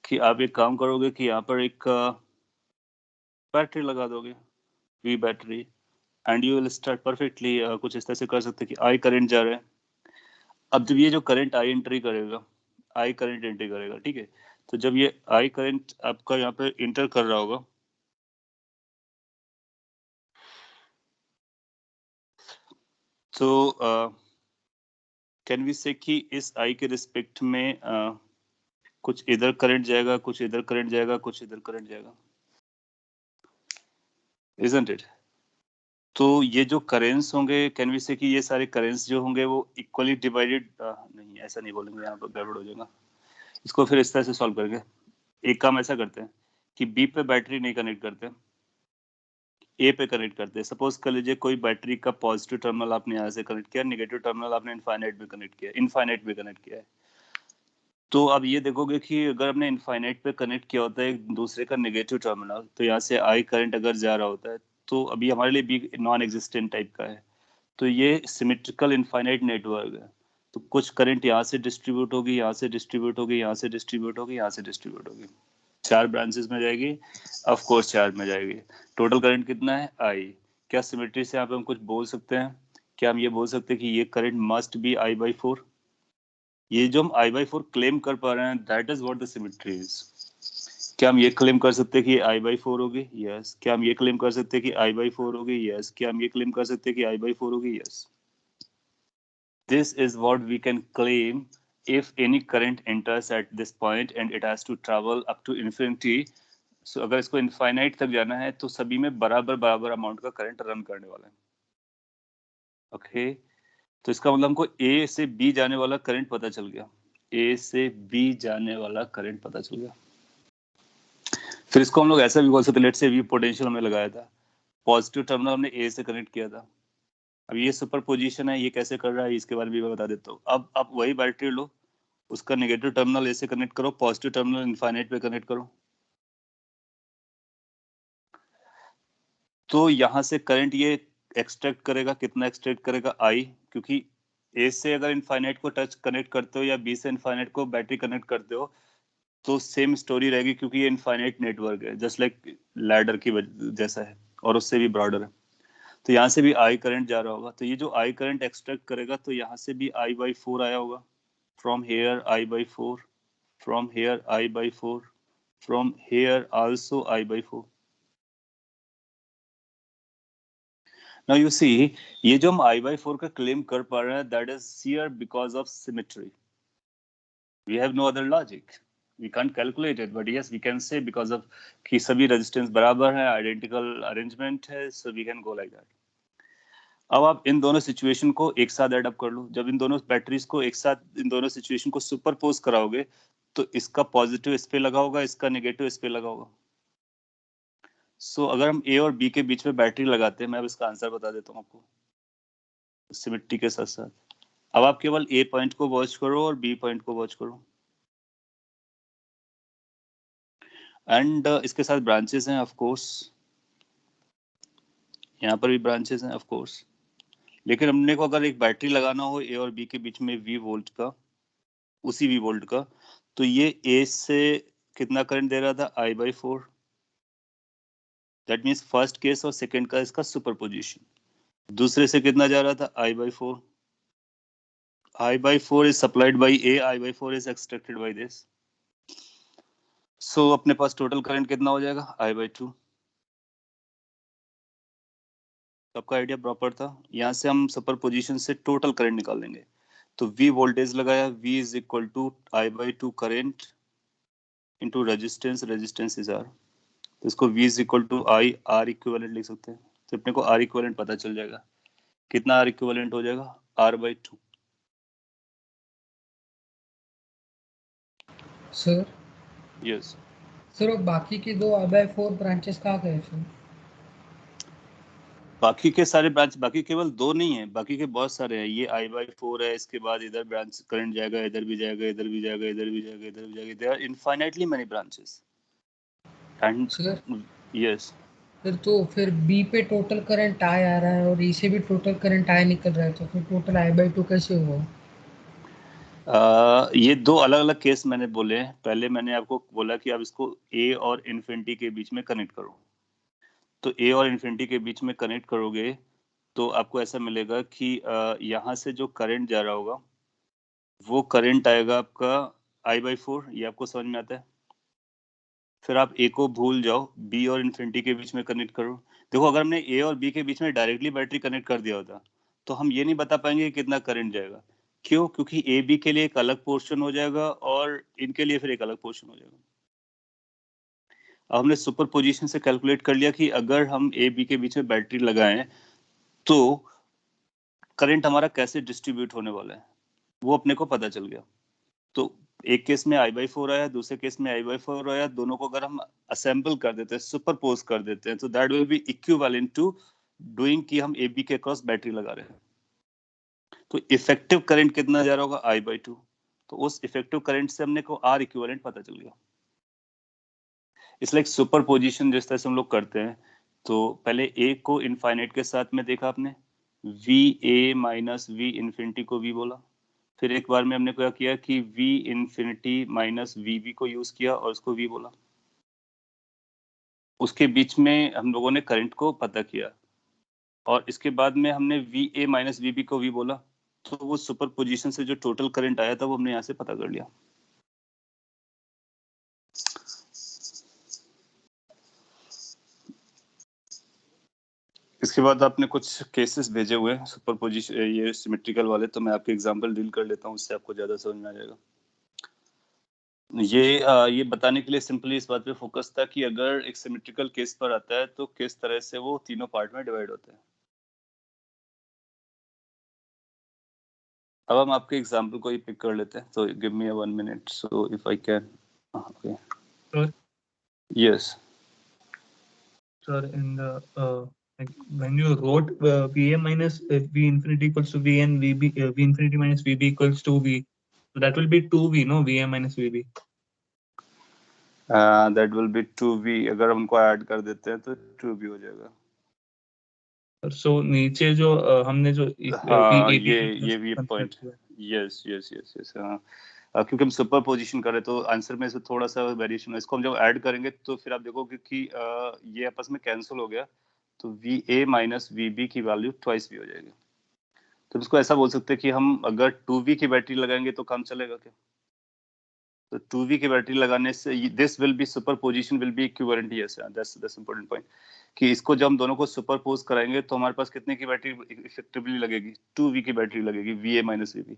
कि आप एक काम करोगे कि यहाँ पर एक बैटरी लगा दोगे, V battery, and you will start perfectly. कुछ इस तरह से कर सकते हैं कि आई करंट जा रहा है। अब जब ये जो करंट आई एंट्री करेगा, आई करंट एंट्री करेगा, ठीक है, तो जब ये आई करंट आपका यहाँ पे इंटर कर रहा होगा, तो कैन वी से कि इस आई के रिस्पेक्ट में कुछ इधर करंट जाएगा, कुछ इधर करंट जाएगा, कुछ इधर करंट जाएगा, इजंट इट? तो ये जो करेंट्स होंगे, कैन वी से कि ये सारे करेंट्स जो होंगे वो इक्वली डिवाइडेड, नहीं ऐसा नहीं बोलेंगे, यहाँ पर गड़बड़ हो जाएगा। इसको फिर इस तरह से सॉल्व करेंगे। एक काम ऐसा करते हैं कि बी पे बैटरी नहीं कनेक्ट करते, ए पे कनेक्ट करते हैं। सपोज कर लीजिए कोई बैटरी का पॉजिटिव टर्मिनल आपने यहाँ से कनेक्ट किया, नेगेटिव टर्मिनल आपने इनफाइनाइट पे कनेक्ट किया, इनफाइनाइट पे कनेक्ट किया है। तो अब ये देखोगे कि अगर हमने इनफाइनाइट पे कनेक्ट किया होता है एक दूसरे का नेगेटिव टर्मिनल, तो यहाँ से आई करंट अगर जा रहा होता है तो अभी हमारे लिए बी नॉन एग्जिस्टेंट टाइप का है। तो ये सिमेट्रिकल इनफाइनाइट नेटवर्क है, तो कुछ करंट यहाँ से डिस्ट्रीब्यूट होगी, यहाँ से डिस्ट्रीब्यूट होगी, यहाँ से डिस्ट्रीब्यूट होगी, यहाँ से डिस्ट्रीब्यूट होगी, 4 ब्रांचेस में जाएगी, ऑफ कोर्स 4 में जाएगी। टोटल करंट कितना है? आई। क्या सिमेट्री से यहाँ पे हम कुछ बोल सकते हैं? क्या हम ये बोल सकते हैं कि ये current must be I by 4? ये जो हम आई बाई 4 क्लेम कर पा रहे हैं, that is what the symmetry is. क्या हम ये क्लेम कर सकते हैं कि आई बाई 4 होगी? यस। क्या हम ये क्लेम कर सकते हैं कि आई बाई 4 होगी? यस। क्या हम ये क्लेम कर सकते हैं कि आई बाई 4 होगी? Yes. This is what we can claim if any current enters at this point and it has to travel up to infinity. So अगर इसको इनफाइनाइट तक जाना है तो सभी में बराबर बराबर अमाउंट का करंट रन करने वाला है। ओके तो इसका मतलब हमको ए से बी जाने वाला करंट पता चल गया। ए से बी जाने वाला करंट पता चल गया। फिर इसको हम लोग ऐसा भी बोल सकते, लेट से वी पोटेंशियल हमने लगाया था, पॉजिटिव टर्मिनल हमने ए से कनेक्ट किया था। अब ये सुपर पोजिशन है, ये कैसे कर रहा है इसके बारे में भी मैं बता देता हूँ। अब आप वही बैटरी लो, उसका नेगेटिव टर्मिनल ए से कनेक्ट करो, पॉजिटिव टर्मिनल इनफाइनाइट पे कनेक्ट करो, तो यहाँ से करंट ये एक्सट्रैक्ट करेगा। कितना एक्सट्रैक्ट करेगा? आई, क्योंकि ए से अगर इनफाइनाइट को टच कनेक्ट करते हो या बी से इनफाइनाइट को बैटरी कनेक्ट करते हो तो सेम स्टोरी रहेगी, क्योंकि ये इनफाइनाइट नेटवर्क है, जस्ट लाइक लैडर की जैसा है और उससे भी ब्रॉडर है। तो यहाँ से भी आई करंट जा रहा होगा, तो ये जो आई करंट एक्सट्रैक्ट करेगा तो यहाँ से भी आई बाई 4 आया होगा, from here I by 4, from here I by 4, from here also I by 4। Now you see, ये जो हम आई बाई 4 का क्लेम कर पा रहे हैं, that is here because of symmetry. We have no other logic, we can't calculate it, but yes we can say because of कि सभी रेजिस्टेंस बराबर है, आइडेंटिकल अरेंजमेंट है, so we can go like that। अब आप इन दोनों सिचुएशन को एक साथ एड अप कर लो। जब इन दोनों बैटरीज को एक साथ, इन दोनों सिचुएशन को सुपरपोज कराओगे तो इसका पॉजिटिव इस पे लगा होगा, इसका नेगेटिव इस पे लगा होगा। सो अगर हम ए और बी के बीच में बैटरी लगाते हैं, मैं अब इसका आंसर बता देता हूँ आपको सिमेट्री के साथ साथ। अब आप केवल ए पॉइंट को वॉच करो और बी पॉइंट को वॉच करो, एंड इसके साथ ब्रांचेस हैं ऑफ कोर्स, यहाँ पर भी ब्रांचेस हैं ऑफ कोर्स। लेकिन हमने को अगर एक बैटरी लगाना हो ए और बी के बीच में वी वोल्ट का, उसी वी वोल्ट का, तो ये ए से कितना करंट दे रहा था? I by 4। That means first case और सेकेंड का इसका सुपरपोजिशन। दूसरे से कितना जा रहा था? I by 4। I by 4 is supplied by A, I by 4 is extracted by this. So अपने पास टोटल करंट कितना हो जाएगा? I by 2। सबका आइडिया प्रॉपर था। यहाँ से हम सुपरपोजिशन से टोटल करंट निकाल देंगे। तो V वोल्टेज लगाया, V is equal to I by 2 current into resistance, resistance is R। तो इसको V is equal to I R equivalent लिख सकते हैं। तो अपने को R इक्विवेलेंट पता चल जाएगा। कितना R इक्विवेलेंट हो जाएगा? R by 2। Sir yes, sir बाकी की दो I/4 ब्रांचेस कहाँ गए फिर? बाकी के सारे ब्रांच, बाकी केवल दो नहीं है, बाकी के बहुत सारे हैं। ये आई बाई 4 है, इसके बाद इधर ब्रांच करंट जाएगा, इधर भी जाएगा, इधर भी जाएगा, इधर भी जाएगा, इधर भी जाएगा। There are infinitely many branches and sir yes. फिर तो फिर बी पे टोटल करंट आई आ रहा है और ई से भी टोटल करंट आई निकल रहा है, तो फिर टोटल I/2 कैसे हुआ? ये दो अलग अलग केस मैंने बोले हैं। पहले मैंने आपको बोला कि आप इसको ए और इन्फिनिटी के बीच में कनेक्ट करो, तो ए और इन्फिनिटी के बीच में कनेक्ट करोगे तो आपको ऐसा मिलेगा कि यहाँ से जो करंट जा रहा होगा वो करंट आएगा आपका आई बाई 4। ये आपको समझ में आता है? फिर आप ए को भूल जाओ, बी और इन्फिनिटी के बीच में कनेक्ट करो। देखो, अगर हमने ए और बी के बीच में डायरेक्टली बैटरी कनेक्ट कर दिया होता तो हम ये नहीं बता पाएंगे कि कितना करंट जाएगा। क्यों? क्योंकि ए बी के लिए एक अलग पोर्शन हो जाएगा और इनके लिए फिर एक अलग पोर्शन हो जाएगा। अब हमने सुपर पोजिशन से कैलकुलेट कर लिया कि अगर हम ए बी के बीच में बैटरी लगाएं तो करंट हमारा कैसे डिस्ट्रीब्यूट होने वाला है, वो अपने को पता चल गया। तो एक केस में आई बाई 4 आया, दूसरे केस में आई बाई 4 आया। दोनों को अगर हम असेंबल कर देते हैं, सुपरपोज कर देते हैं, तो that will be equivalent to doing कि हम ए बी के क्रॉस बैटरी लगा रहे हैं। तो इफेक्टिव करंट कितना जा रहा होगा? आई बाई 2। तो उस इफेक्टिव करंट से हमने को आर इक्विवेलेंट पता चल गया। इसलिए सुपर पोजिशन जिस तरह से हम लोग करते हैं, तो पहले ए को इनफाइनाइट के साथ में देखा आपने, V A minus we infinity को वी बोला। फिर एक बार में हमने क्या किया कि v इन्फिनिटी माइनस वी को यूज किया और उसको v बोला। उसके बीच में हम लोगों ने करंट को पता किया और इसके बाद में हमने वी ए माइनस वी को v बोला। तो वो सुपर पोजिशन से जो टोटल करंट आया था वो हमने यहाँ से पता कर लिया। इसके बाद आपने कुछ केसेस भेजे हुए हैं सुपर पोजिशन, ये सिमेट्रिकल वाले, तो मैं आपके एग्जांपल डील कर लेता हूँ, उससे आपको ज्यादा समझ में आ जाएगा। ये बताने के लिए सिंपली इस बात पे फोकस था कि अगर एक सिमेट्रिकल केस पर आता है तो किस तरह से वो तीनों पार्ट में डिवाइड होते हैं। अब हम आपके एग्जांपल को ही पिक कर लेते हैं, so give me a 1 minute, so if I can. Okay. Sure. Yes. Sir, in the like when you wrote VA minus V infinity equals to V and VB V infinity minus VB equals to V, so that will be 2V, no? VA minus VB. That will be 2V. अगर हम उनको ऐड कर देते हैं तो 2V हो जाएगा. So नीचे जो हमने जो हाँ, VAB ये point. Yes yes yes yes. हाँ, क्योंकि हम सुपर पोजिशन करें तो आंसर में से थोड़ा सा वेरिएशन है. इसको हम जब ऐड करेंगे तो फिर आप देखोगे कि ये आपस में कैंसिल हो गया, तो VA माइनस VB की वैल्यू ट्वाइस भी हो जाएगी. तो इसको ऐसा बोल सकते हैं कि हम अगर 2V की बैटरी लगाएंगे तो काम चलेगा क्या? तो 2V की बैटरी लगाने से this will be super position will be equivalent. Yes, that's important point कि इसको जब हम दोनों को सुपरपोज कराएंगे तो हमारे पास कितने की बैटरी इफेक्टिवली लगेगी? 2V की बैटरी लगेगी, VA माइनस VB.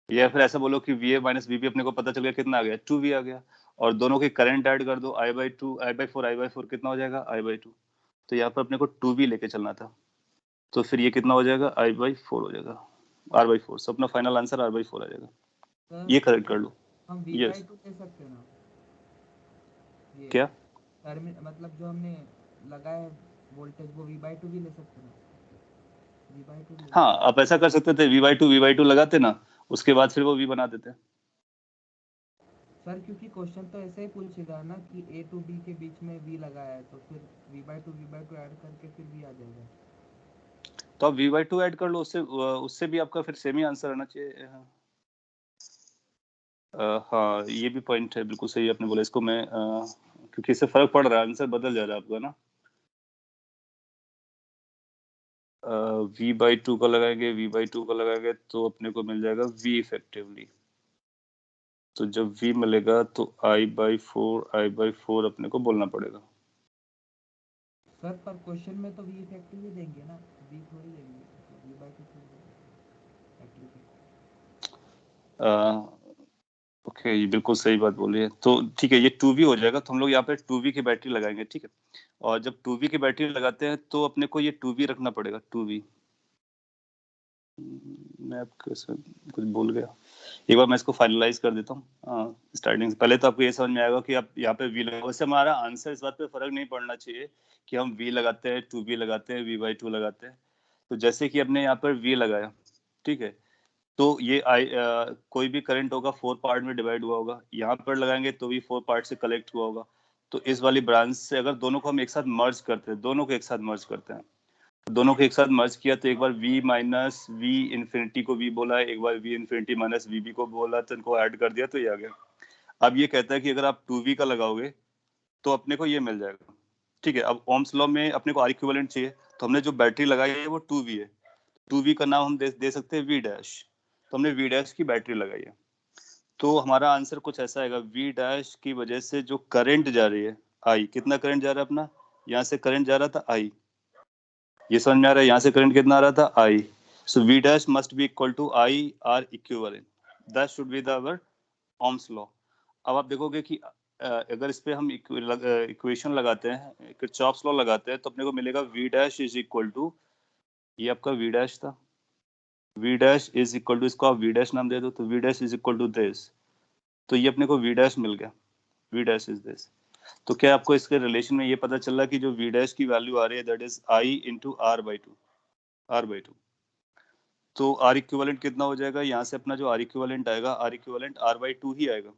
या फिर ऐसा बोलो कि VA माइनस VB अपने को पता चल गया कितना आ गया? 2V आ गया. और दोनों के करंट ऐड कर दो, I/2 I/4 कितना हो जाएगा? I/2. तो यहाँ पर अपने को 2V लेके चलना था, तो फिर ये कितना हो जाएगा? I/4 हो जाएगा, R/4. सब अपना फाइनल आंसर R/4 आ जाएगा. ये करेक्ट कर लो. हम Yes. V/2 ले सकते हैं ना? ये क्या? मतलब जो हमने लगाया वोल्टेज वो V/2 भी ले सकते हैं ना? V/2 ले हाँ, आप ऐसा कर सकते थे, V/2 लगाते ना, उसके बाद फिर वो V बना देते. सर क्योंकि क्वेश्चन तो ऐसे ही पूछेगा ना कि A to B के बीच में V लगाया है, तो फिर V/2 ऐड करके फिर V आ जाएगा. तो आप V/2 ऐड कर लो, उससे भी आपका फिर सेम ही आंसर आना चाहिए. हाँ, ये भी पॉइंट है, बिल्कुल सही आपने बोला. इसको मैं क्योंकि इससे फर्क पड़ रहा है, आंसर बदल जा रहा है आपका ना. V/2 का लगाएंगे तो अपने को मिल जाएगा V इफेक्टिवली. तो जब V मिलेगा तो I/4 अपने को बोलना पड़ेगा. सर पर क्वेश्चन में तो V इफेक्टिव ही देंगे ना, V थोड़ी देंगे, V/2 थोड़ी देंगे. ओके, ये बिल्कुल सही बात बोली है. तो ठीक है, ये 2V हो जाएगा. तो हम लोग यहाँ पे 2V की बैटरी लगाएंगे, ठीक है. और जब 2V की बैटरी लगाते हैं तो अपने को ये 2V रखना पड़ेगा. 2V, मैं आपको कुछ भूल गया. एक बार मैं इसको फाइनलाइज कर देता हूँ स्टार्टिंग से. पहले तो आपको ये समझ में आएगा कि आप यहाँ पे V लगा. वैसे हमारा आंसर इस बात पे फर्क नहीं पड़ना चाहिए कि हम V लगाते हैं, 2V लगाते हैं, V/2 लगाते हैं. तो जैसे कि हमने यहाँ पर V लगाया, ठीक है, तो ये कोई भी करंट होगा 4 पार्ट में डिवाइड हुआ होगा. यहाँ पर लगाएंगे तो भी 4 पार्ट से कलेक्ट हुआ होगा. तो इस वाली ब्रांच से अगर दोनों को हम एक साथ मर्ज करते हैं, दोनों को एक साथ मर्ज किया, तो एक बार V माइनस V इन्फिनिटी को V बोला है, एक बार V इन्फिनिटी माइनस VB को बोला, तो इनको ऐड कर दिया तो ये आ गया. अब ये कहता है कि अगर आप 2V का लगाओगे तो अपने को ये मिल जाएगा, ठीक है. अब ओम्स लॉ में अपने को आर इक्विवेलेंट चाहिए, तो हमने जो बैटरी लगाई है वो 2V है. 2V का नाम हम दे सकते हैं V'. तो हमने V' की बैटरी लगाई है. तो हमारा आंसर कुछ ऐसा आएगा, V' की वजह से जो करंट जा रही है I, कितना करंट जा रहा है अपना? यहाँ से करंट जा रहा था I. ये समझ में आ रहा है? यहाँ से करंट कितना आ रहा था? I. So V' must be equal to I/R equivalent. That should be the our ohm's law. अब आप देखोगे कि अगर इस पे हम इक्वेशन लगाते हैं, किरचॉफ्स लॉ लगाते हैं, तो अपने को मिलेगा V' इज इक्वल टू, ये आपका V' था, V' इज इक्वल टू, इसको आप V' नाम दे दो, तो V' is equal to this. तो ये अपने को V' मिल गया, V' इज दिस. तो क्या आपको इसके रिलेशन में ये पता चला कि जो V' की वैल्यू आ रही है that is I into R/2. तो R इक्विवेलेंट कितना हो जाएगा? यहाँ से अपना जो R इक्विवेलेंट आएगा, R इक्विवेलेंट R/2 ही आएगा,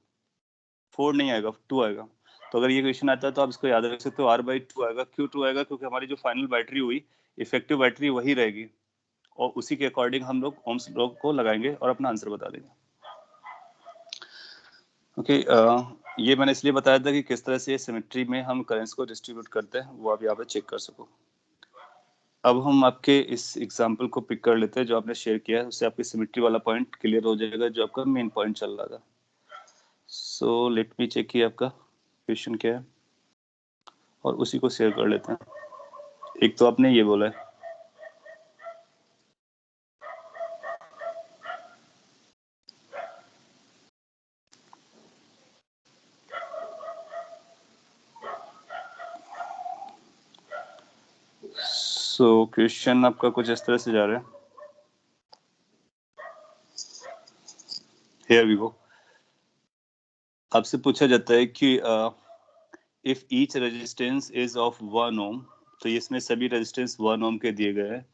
4 नहीं आएगा, 2 आएगा. तो अगर ये क्वेश्चन आता है तो आप इसको याद रख सकते हो, R/2 आएगा. क्यों 2 आएगा? क्योंकि हमारी जो फाइनल बैटरी हुई, इफेक्टिव बैटरी वही रहेगी, और उसी के अकॉर्डिंग हम लोग ओम्स लॉ को लगाएंगे और अपना आंसर बता देंगे. ओके, ये मैंने इसलिए बताया था कि किस तरह से सिमेट्री में हम करंट्स को डिस्ट्रीब्यूट करते हैं, वो आप यहाँ पे चेक कर सको. अब हम आपके इस एग्जांपल को पिक कर लेते हैं जो आपने शेयर किया है, उससे आपकी सिमेट्री वाला पॉइंट क्लियर हो जाएगा जो आपका मेन पॉइंट चल रहा था. सो लेट मी चेक कि आपका क्वेश्चन क्या है और उसी को शेयर कर लेते हैं. एक तो आपने ये बोला है, सो क्वेश्चन आपका कुछ इस तरह से जा रहा है. Here we go. आपसे पूछा जाता है कि if each resistance is of 1 ohm, तो इसमें सभी रेजिस्टेंस 1 ओम के दिए गए हैं,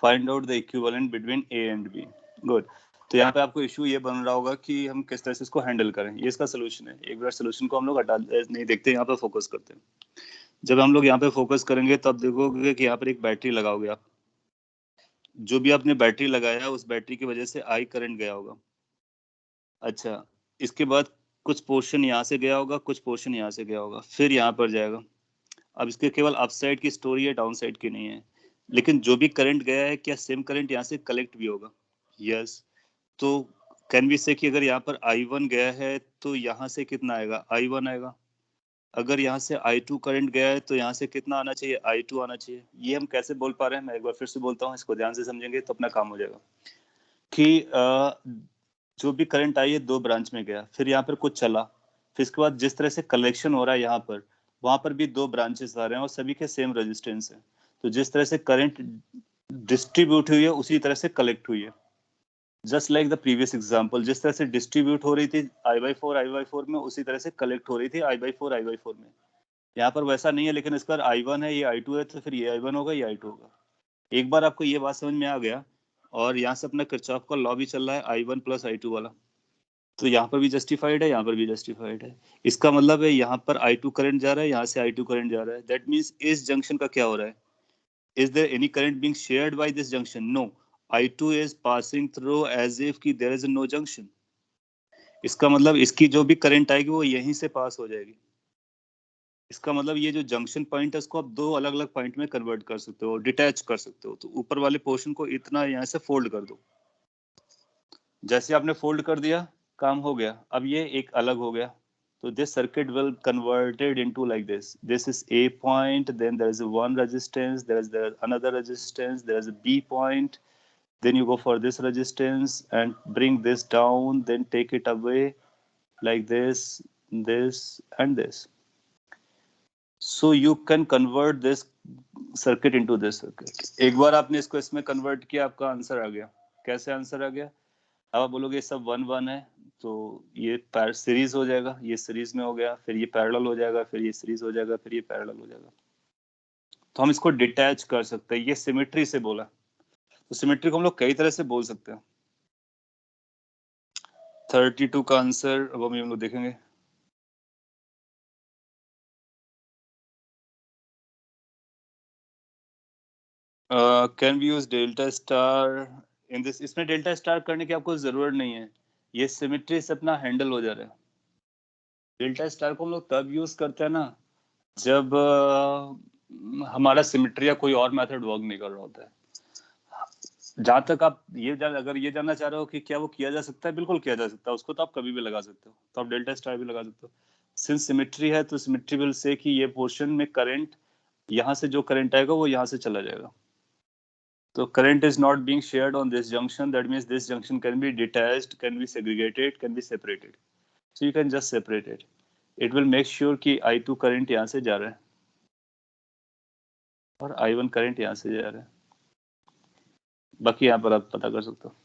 find out the equivalent between A and B. Good. तो यहाँ पे आपको इशू ये बन रहा होगा कि हम किस तरह से इसको हैंडल करें। ये इसका सोल्यूशन है। एक बार सोल्यूशन को हम लोग हटा नहीं देखते, यहाँ पे फोकस करते हैं। जब हम लोग यहाँ पे फोकस करेंगे तब देखोगे कि यहाँ पर एक बैटरी लगाओगे आप। जो भी आपने बैटरी लगाया उस बैटरी की वजह से आई करंट गया होगा। अच्छा, इसके बाद कुछ पोर्शन यहाँ से गया होगा, कुछ पोर्शन यहाँ से गया होगा, फिर यहाँ पर जाएगा। अब इसके केवल अपसाइड की स्टोरी है, डाउन साइड की नहीं है। लेकिन जो भी करंट गया है, क्या सेम करंट यहाँ से कलेक्ट भी होगा? यस। तो कैन वी से कि अगर यहाँ पर I1 गया है तो यहाँ से कितना आएगा? I1 आएगा। अगर यहाँ से I2 करंट गया है तो यहाँ से कितना आना चाहिए? I2 आना चाहिए। ये हम कैसे बोल पा रहे हैं? मैं एक बार फिर से बोलता हूँ, इसको ध्यान से समझेंगे तो अपना काम हो जाएगा। कि जो भी करंट आई है 2 ब्रांच में गया, फिर यहाँ पर कुछ चला, फिर इसके बाद जिस तरह से कलेक्शन हो रहा है यहाँ पर, वहां पर भी 2 ब्रांचेस आ रहे हैं और सभी के सेम रेजिस्टेंस है। तो जिस तरह से करंट डिस्ट्रीब्यूट हुई है उसी तरह से कलेक्ट हुई है। Just like the previous example, जिस तरह से डिस्ट्रीब्यूट हो रही थी I/4 में, उसी तरह से कलेक्ट हो रही थी I/4 में। यहाँ पर वैसा नहीं है, लेकिन इस पर I1 है, ये I2 है, तो फिर ये I1 होगा, ये I2 होगा। एक बार आपको ये बात समझ में आ गया और यहाँ से अपना किरचॉफ का लॉ भी चल रहा है I1 + I2 वाला, तो यहाँ पर भी जस्टिफाइड है, यहाँ पर भी जस्टिफाइड है। इसका मतलब है यहाँ पर I2 करंट जा रहा है, यहाँ से I2 करंट जा रहा है। दैट मीन्स इस जंक्शन का क्या हो रहा है? Is there any current being shared by this junction? No. I2 is passing through as if कि there is no junction. इसका मतलब इसकी जो भी करंट आएगी वो यहीं से पास हो जाएगी। इसका मतलब ये जो जंक्शन पॉइंट है उसको आप 2 अलग अलग पॉइंट में कन्वर्ट कर सकते हो, डिटैच कर सकते हो। तो ऊपर वाले पोर्शन को इतना यहाँ से फोल्ड कर दो। जैसे आपने फोल्ड कर दिया, काम हो गया। अब ये एक अलग हो गया। So this circuit will converted into like this. This is A point, then there is one resistance, there is another resistance, there is a B point, then you go for this resistance and bring this down, then take it away like this, this and this. So you can convert this circuit into this circuit. एक बार आपने इसको इसमें convert किया, आपका आंसर आ गया। कैसे आंसर आ गया? अब आप बोलोगे सब 1-1 है, तो ये सीरीज हो जाएगा, ये सीरीज में हो गया, फिर ये पैरेलल हो जाएगा, फिर ये सीरीज हो जाएगा, फिर ये पैरेलल हो जाएगा। तो हम इसको डिटैच कर सकते हैं। ये सिमेट्री से बोला, तो सिमेट्री को हम लोग कई तरह से बोल सकते हैं। 32 का आंसर अब हम लोग देखेंगे। Can we use delta star in this? इसमें डेल्टा स्टार करने की आपको जरूरत नहीं है, ये सिमेट्री से अपना हैंडल हो जा रहा है। डेल्टा स्टार को हम लोग तब यूज करते हैं ना जब हमारा सिमेट्री या कोई और मेथड वर्क नहीं कर रहा होता है। जहां तक आप अगर ये जानना चाह रहे हो कि क्या वो किया जा सकता है, बिल्कुल किया जा सकता है। उसको तो आप कभी भी लगा सकते हो, तो आप डेल्टा स्टार भी लगा सकते हो। सिंस सिमेट्री है तो सिमेट्री विल से कि ये पोर्शन में करंट, यहाँ से जो करंट आएगा वो यहाँ से चला जाएगा। तो current is not being shared on this junction. That means this junction can be detached, can be segregated, can be separated. So you can just separate it. It will make sure कि I2 current यहाँ से जा रहा है और I1 current यहाँ से जा रहा है। बाकी यहाँ पर आप पता कर सकते हो।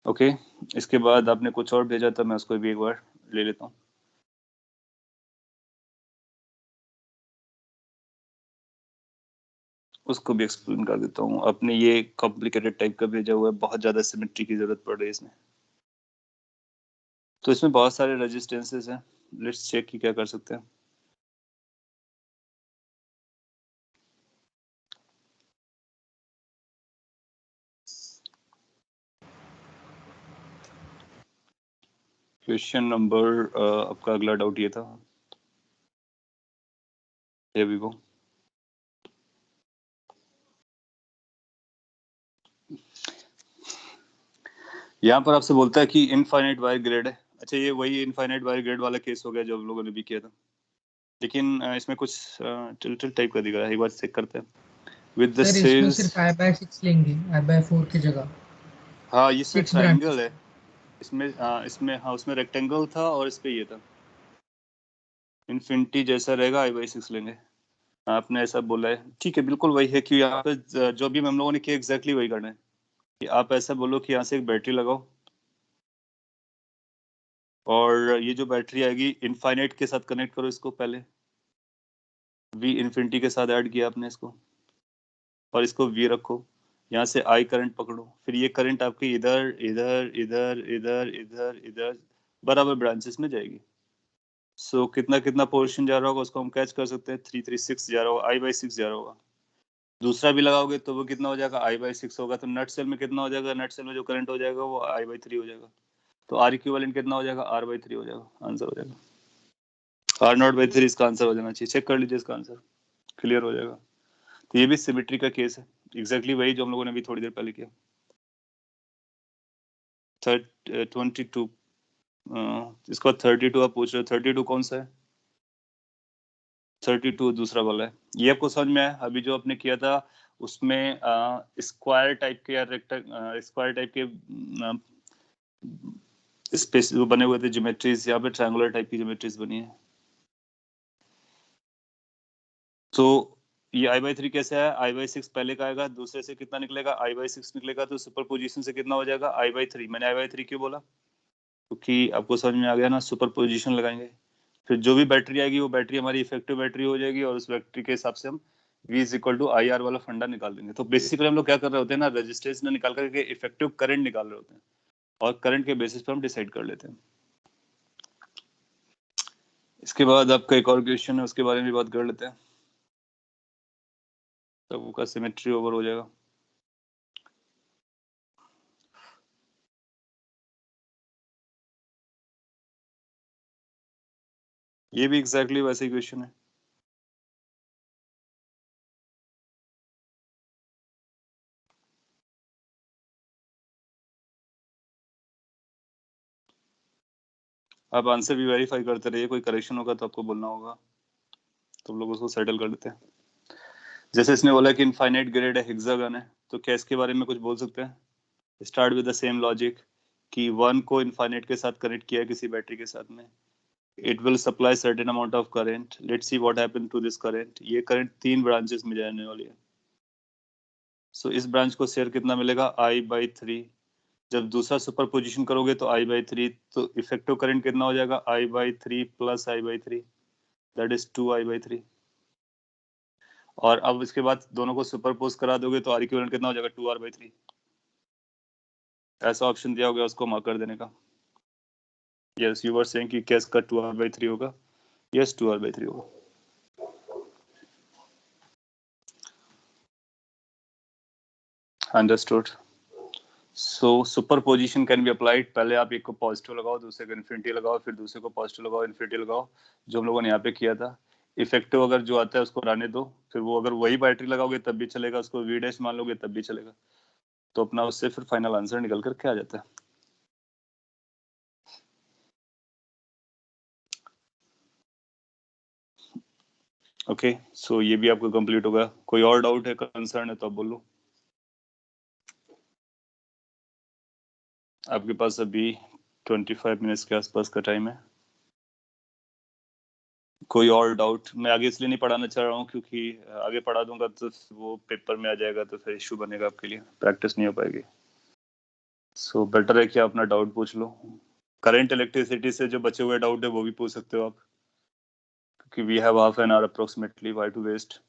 ओके, इसके बाद आपने कुछ और भेजा था, मैं उसको भी एक बार ले लेता हूँ। उसको भी एक्सप्लेन कर देता हूँ। आपने ये कॉम्प्लिकेटेड टाइप का भेजा हुआ है, बहुत ज्यादा सिमेट्री की जरूरत पड़ रही है इसमें। तो इसमें बहुत सारे रेजिस्टेंसेस हैं, लेट्स चेक कि क्या कर सकते हैं। क्वेश्चन नंबर आपका अगला डाउट ये था, here we go. यहाँ पर आपसे बोलता है कि इनफाइनाइट वायर ग्रेड है। अच्छा, ये वही इनफाइनाइट वायर ग्रेड वाला केस हो गया जो हम लोगों ने भी किया था, लेकिन इसमें कुछ टिल्टल टाइप का दिख रहा है। एक बार चेक करते हैं। विद द इसमें सिर्फ I/6 लेंगे, I/4 की जगह। हाँ, ये सिर्फ 6 ट्रायंगल है। इसमें हाँ, उसमें रेक्टेंगल था और इस पे ये था। इन्फिनिटी जैसा रहेगा, I/6 लेंगे। आपने ऐसा बोला है, ठीक है, बिल्कुल वही है। कि यहाँ पे जो भी हम लोगों ने किया एग्जैक्टली वही करना है। कि आप ऐसा बोलो कि यहाँ से एक बैटरी लगाओ, और ये जो बैटरी आएगी इनफाइनाइट के साथ कनेक्ट करो इसको, पहले V इन्फिनिटी के साथ ऐड किया आपने इसको, और इसको V रखो, यहाँ से I करंट पकड़ो, फिर ये करंट आपकी इधर इधर इधर इधर इधर इधर बराबर ब्रांचेस में जाएगी। सो कितना कितना पोर्शन जा रहा होगा उसको हम कैच कर सकते हैं, 336 जा रहा होगा, I/6 जा रहा होगा। दूसरा भी लगाओगे तो वो कितना हो जाएगा, I/6 होगा। तो नट सेल में कितना हो जाएगा, नट सेल में जो करंट हो जाएगा वो I/3 हो जाएगा। तो R इक्विवेलेंट कितना हो जाएगा, R/3 हो जाएगा, आंसर हो जाएगा। R0/3 इसका आंसर हो जाना चाहिए। चेक कर लीजिए इसका आंसर, क्लियर हो जाएगा। तो ये भी सिमेट्री का केस है, एग्जैक्टली वही जो हम लोगों ने अभी थोड़ी देर पहले किया। 22 इसका 32 आप पूछ रहे हो, 32 कौन सा है, 32 दूसरा वाला है। ये आपको समझ में आया। अभी जो आपने किया था उसमें स्क्वायर टाइप के या रेक्टेंगल स्क्वायर टाइप के स्पेस बने हुए थे ज्योमेट्रीज, यहाँ पे ट्रायंगुलर टाइप की ज्योमेट्रीज बनी है। तो ये I/3 कैसे है, I/6 पहले का आएगा, दूसरे से कितना निकलेगा, I/6 निकलेगा, तो सुपरपोजिशन से कितना हो जाएगा, I/3। मैंने I/3 क्यों बोला, क्योंकि आपको समझ में आ गया ना, सुपरपोजिशन लगाएंगे, फिर जो भी बैटरी आएगी वो बैटरी हमारी इफेक्टिव बैटरी हो जाएगी, और उस बैटरी के हिसाब से हम V is equal to IR वाला फंडा निकाल देंगे। तो बेसिकली हम लोग क्या कर रहे होते हैं ना, रेजिस्टेंस ने निकाल करके इफेक्टिव करंट निकाल रहे होते हैं, और करंट के बेसिस पे हम डिसाइड कर लेते हैं। इसके बाद आपका एक और क्वेश्चन है, उसके बारे में भी बात कर लेते हैं, तब उसका सिमेट्री ओवर हो जाएगा। ये भी एग्जैक्टली वैसे ही क्वेश्चन है। आप आंसर भी वेरीफाई करते रहिए, कोई करेक्शन होगा तो आपको बोलना होगा, तो हम लोग उसको सेटल कर लेते हैं। जैसे इसने बोला कि इनफाइनाइट ग्रिड है, हेक्सागन है, तो क्या इसके बारे में कुछ बोल सकते हैं। Start with the same logic कि 1 को इनफाइनाइट के साथ कनेक्ट किया है किसी बैटरी के साथ में, it will supply certain amount of current, let's see what happen to this current. ये करंट 3 ब्रांचेस में जाने वाली है। सो इस ब्रांच को शेयर कितना मिलेगा, I/3। जब दूसरा सुपर पोजिशन करोगे तो I/3, तो इफेक्टिव करंट कितना हो जाएगा, I/3 plus I/3, that is 2I/3। और अब इसके बाद दोनों को सुपरपोज करा दोगे तो R इक्विवेलेंट कितना हो जाएगा, 2R/3। ऐसा ऑप्शन दिया होगा उसको मार्क कर देने का। यस, यू वर सेइंग कि क्या इसका 2R/3 होगा। यस, 2R/3 होगा। Understood. So superposition can be applied. पहले आप एक को पॉजिटिव लगाओ, दूसरे को इन्फिनिटी लगाओ, फिर दूसरे को पॉजिटिव लगाओ, इन्फिनिटी लगाओ, जो हम लोगों ने यहाँ पे किया था। इफेक्टिव अगर जो आता है उसको रहने दो, फिर वो अगर वही बैटरी लगाओगे तब भी चलेगा, उसको V' मान लोगे तब भी चलेगा। तो अपना उससे फिर फाइनल आंसर निकल कर क्या आ जाता है। ओके, सो ये भी आपको कंप्लीट होगा। कोई और डाउट है, कंसर्न है तो आप बोलो। आपके पास अभी 25 मिनट्स के आसपास का टाइम है। कोई और डाउट? मैं आगे इसलिए नहीं पढ़ाना चाह रहा हूँ क्योंकि आगे पढ़ा दूंगा तो वो पेपर में आ जाएगा, तो फिर इशू बनेगा आपके लिए, प्रैक्टिस नहीं हो पाएगी। सो बेटर है कि आप अपना डाउट पूछ लो। करंट इलेक्ट्रिसिटी से जो बचे हुए डाउट है वो भी पूछ सकते हो आप, क्योंकि we have half an hour approximately, why to waste.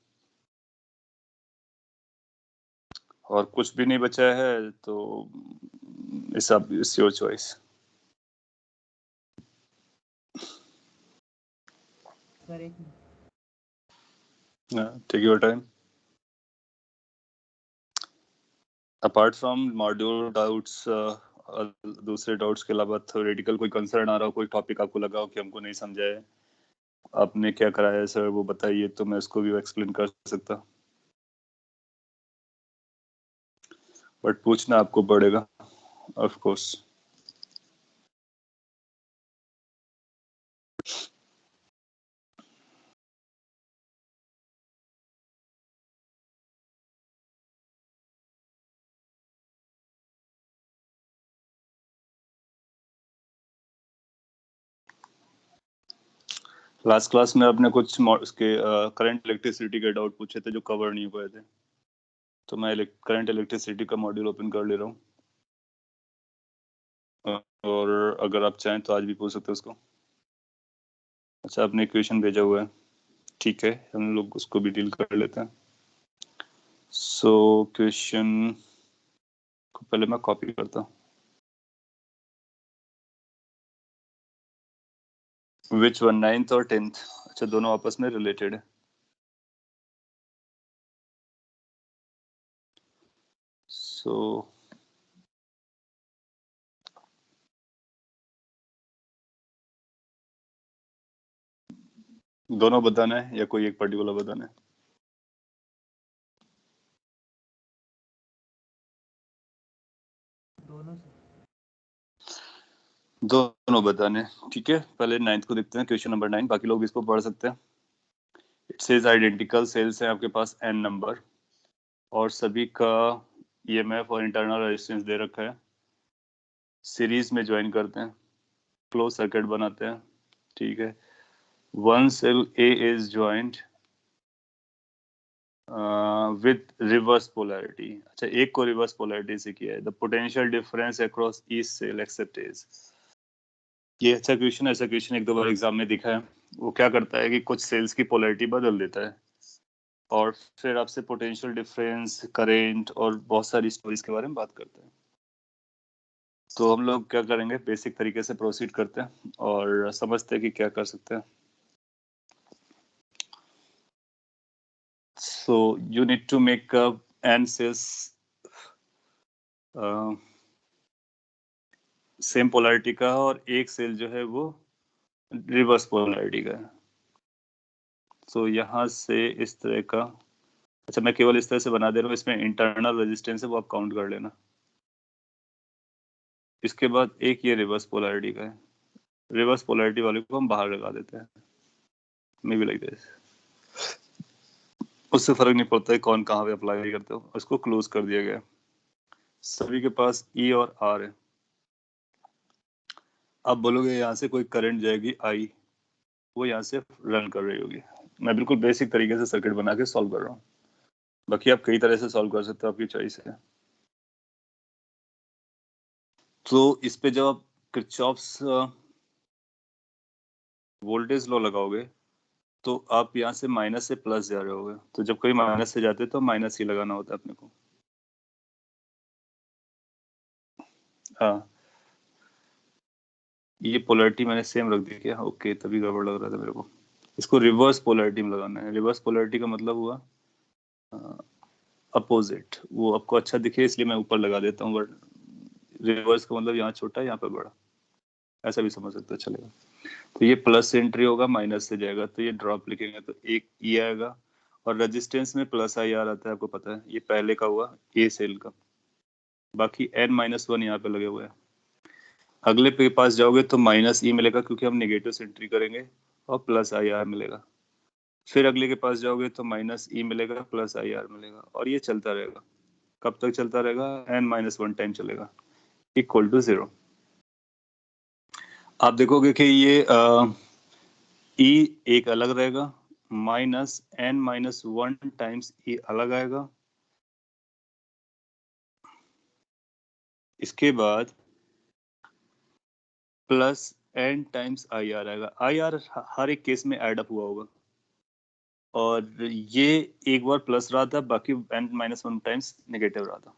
और कुछ भी नहीं बचा है तो इट्स योर चॉइस। सर एक take your time. Apart from module doubts, दूसरे डाउट्स के अलावा थ्योरेटिकल कोई कंसर्न आ रहा हो, कोई टॉपिक आपको लगा हो कि हमको नहीं समझा है, आपने क्या कराया है सर वो बताइए, तो मैं उसको भी एक्सप्लेन कर सकता, बट पूछना आपको पड़ेगा ऑफ कोर्स। लास्ट क्लास में आपने कुछ उसके करंट इलेक्ट्रिसिटी के डाउट पूछे थे जो कवर नहीं हुए थे, तो मैं करंट इलेक्ट्रिसिटी का मॉड्यूल ओपन कर ले रहा हूँ। और अगर आप चाहें तो आज भी पूछ सकते हो उसको। अच्छा, आपने इक्वेशन भेजा हुआ है, ठीक है, हम लोग उसको भी डील कर लेते हैं। सो क्वेश्चन को पहले मैं कॉपी करता हूँ। विच वन, 9th और 10th? अच्छा, दोनों आपस में रिलेटेड है। सो दोनों बताना है या कोई एक पर्टिकुलर बताना है? दोनों से। दोनों बताने, ठीक है। पहले 9th को देखते हैं, क्वेश्चन नंबर 9। बाकी लोग इसको पढ़ सकते हैं। इट सेज आइडेंटिकल सेल्स है आपके पास n नंबर, और सभी का ईएमएफ और इंटरनल रेजिस्टेंस दे रखा है। सीरीज में ज्वाइन करते हैं, क्लोज सर्किट बनाते हैं, ठीक है। One cell A is joint with reverse polarity. अच्छा, एक को रिवर्स पोलैरिटी से किया है। The potential difference across each cell except is. ये अच्छा क्वेश्चन, ऐसा क्वेश्चन एक दो बार एग्जाम में दिखा है। वो क्या करता है कि कुछ सेल्स की पोलैरिटी बदल देता है और फिर आपसे पोटेंशियल डिफरेंस, करेंट और बहुत सारी स्टोरीज के बारे में बात करते हैं। तो हम लोग क्या करेंगे, बेसिक तरीके से प्रोसीड करते हैं और समझते हैं कि क्या कर सकते हैं। So you need to make n cells same polarity का, और एक सेल जो है वो रिवर्स पोलैरिटी का है। सो यहाँ से इस तरह का, अच्छा मैं केवल इस तरह से बना दे रहा हूँ, इसमें इंटरनल रेजिस्टेंस है वो आप काउंट कर लेना। इसके बाद एक ये रिवर्स पोलैरिटी का है। रिवर्स पोलैरिटी वाले को हम बाहर लगा देते हैं, मे बी लाइक दिस। उससे फर्क नहीं पड़ता है कौन कहाँ पे अप्लाई करते हो, उसको क्लोज कर दिया गया। सभी के पास ई और आर है। आप बोलोगे यहाँ से कोई करंट जाएगी आई, वो यहाँ से रन कर रही होगी। मैं बिल्कुल बेसिक तरीके से सर्किट बना के सॉल्व कर रहा हूँ, बाकी आप कई तरह से सॉल्व कर सकते हो, आपकी चॉइस है। तो इस पे जब आप किरचॉफ्स वोल्टेज लॉ लगाओगे तो आप यहाँ से माइनस से प्लस जा रहे होगे। तो जब कोई माइनस से जाते तो माइनस ही लगाना होता है अपने को। हाँ, ये पोलैरिटी मैंने सेम रख दी क्या? ओके, तभी गड़बड़ लग रहा था मेरे को। इसको रिवर्स पोलैरिटी में लगाना है। रिवर्स पोलैरिटी का मतलब हुआ अपोजिट। वो आपको अच्छा दिखे इसलिए मैं ऊपर लगा देता हूँ, बट रिवर्स का मतलब यहाँ छोटा यहाँ पे बड़ा, ऐसा भी समझ सकते हो, चलेगा। तो ये प्लस से एंट्री होगा, माइनस से जाएगा, तो ये ड्रॉप लिखेंगे तो एक ई आएगा। और रेजिस्टेंस में प्लस आई आर आता है, आपको पता है, ये पहले का हुआ ए सेल का। बाकी n-1 यहाँ पे लगे हुए हैं। अगले पे पास जाओगे तो माइनस ई मिलेगा क्योंकि हम नेगेटिव से एंट्री करेंगे, और प्लस आई आर मिलेगा। फिर अगले के पास जाओगे तो माइनस ई मिलेगा, प्लस आई आर मिलेगा, और ये चलता रहेगा। कब तक चलता रहेगा? n-1 टाइम चलेगा, इक्वल टू 0। आप देखोगे कि ये ई एक अलग रहेगा, माइनस n-1 टाइम्स ई अलग आएगा। इसके बाद plus n times I R आएगा। आई आर हर एक केस में एड अप हुआ होगा, और ये एक बार प्लस रहा था, बाकी n-1 टाइम्स नेगेटिव रहा था।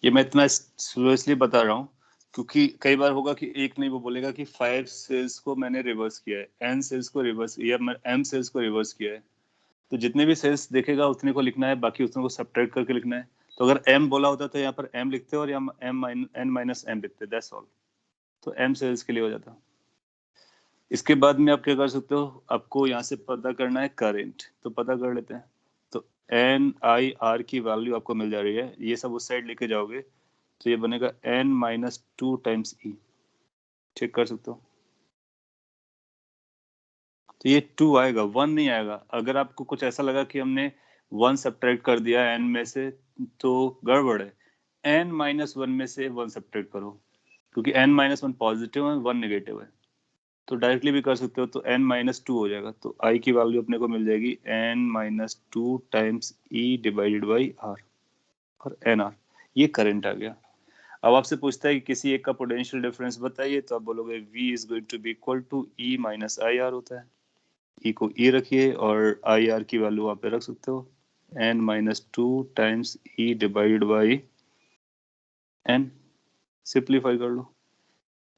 ये मैं इतना स्लो इसलिए बता रहा हूँ क्योंकि कई बार होगा कि एक नहीं, वो बोलेगा कि 5 सेल्स को मैंने रिवर्स किया है, n सेल्स को रिवर्स, या m सेल्स को रिवर्स किया है। तो जितने भी सेल्स देखेगा उतने को लिखना है, बाकी उतने को सब्ट्रैक्ट करके लिखना है। तो अगर m बोला होता तो यहाँ पर m लिखते और यहाँ n-m लिखते, दैट्स ऑल। तो m सेल्स के लिए हो जाता। इसके बाद में आप क्या कर सकते हो, आपको यहाँ से पता करना है करंट, तो पता कर लेते हैं। तो n-I-R की वैल्यू आपको मिल जा रही है, ये सब उस साइड लेके जाओगे तो ये बनेगा n-2 टाइम्स ई। चेक कर सकते हो, तो ये 2 आएगा, 1 नहीं आएगा। अगर आपको कुछ ऐसा लगा कि हमने 1 सब्ट्रैक्ट कर दिया n में से, तो गड़बड़ है। n-1 में से 1 सब्ट्रैक्ट करो, क्योंकि n-1 पॉजिटिव है, 1 नेगेटिव है। तो डायरेक्टली भी कर सकते हो, तो n-2 हो जाएगा। तो i की वैल्यू अपने को मिल जाएगी n-2 times e divided by r, और nr, ये करंट आ गया। अब आपसे पूछता है कि किसी एक का पोटेंशियल डिफरेंस बताइए, तो आप बोलोगे V is going to be equal to E minus I R होता है। E को E रखिए और आई आर की वैल्यू आप पे रख सकते हो n minus 2 times E divide by n। Simplify कर लो।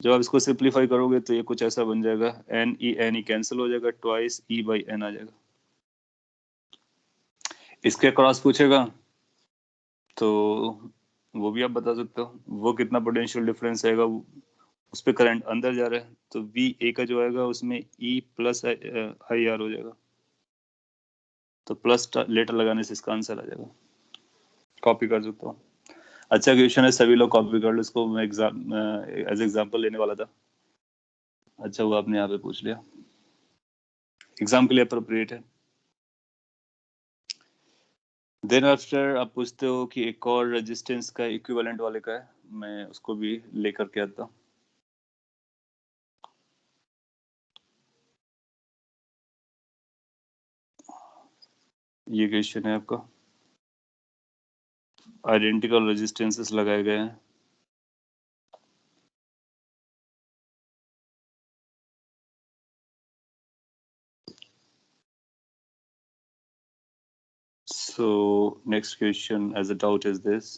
जब आप इसको सिंप्लीफाई करोगे तो ये कुछ ऐसा बन जाएगा, n e कैंसिल हो जाएगा, ट्वाइस E बाई n आ जाएगा। इसके क्रॉस पूछेगा तो वो भी आप बता सकते हो, वो कितना पोटेंशियल डिफरेंस आएगा, उस पर करंट अंदर जा रहा है, तो वी ए का जो आएगा उसमें ई प्लस आई आर हो जाएगा, तो प्लस लेटर लगाने से इसका आंसर आ जाएगा। कॉपी कर सकता हूँ। अच्छा क्वेश्चन है, सभी लोग कॉपी कर लो इसको, मैं एज एग्जाम्पल लेने वाला था। अच्छा वो आपने यहाँ पे पूछ लिया, एग्जाम के लिए अप्रोप्रिएट है। देन आफ्टर आप पूछते हो कि एक और रेजिस्टेंस का इक्विवेलेंट वाले का है, मैं उसको भी लेकर के आता हूँ। ये क्वेश्चन है आपका, आइडेंटिकल रेजिस्टेंसेस लगाए गए हैं। So next question as a doubt is this.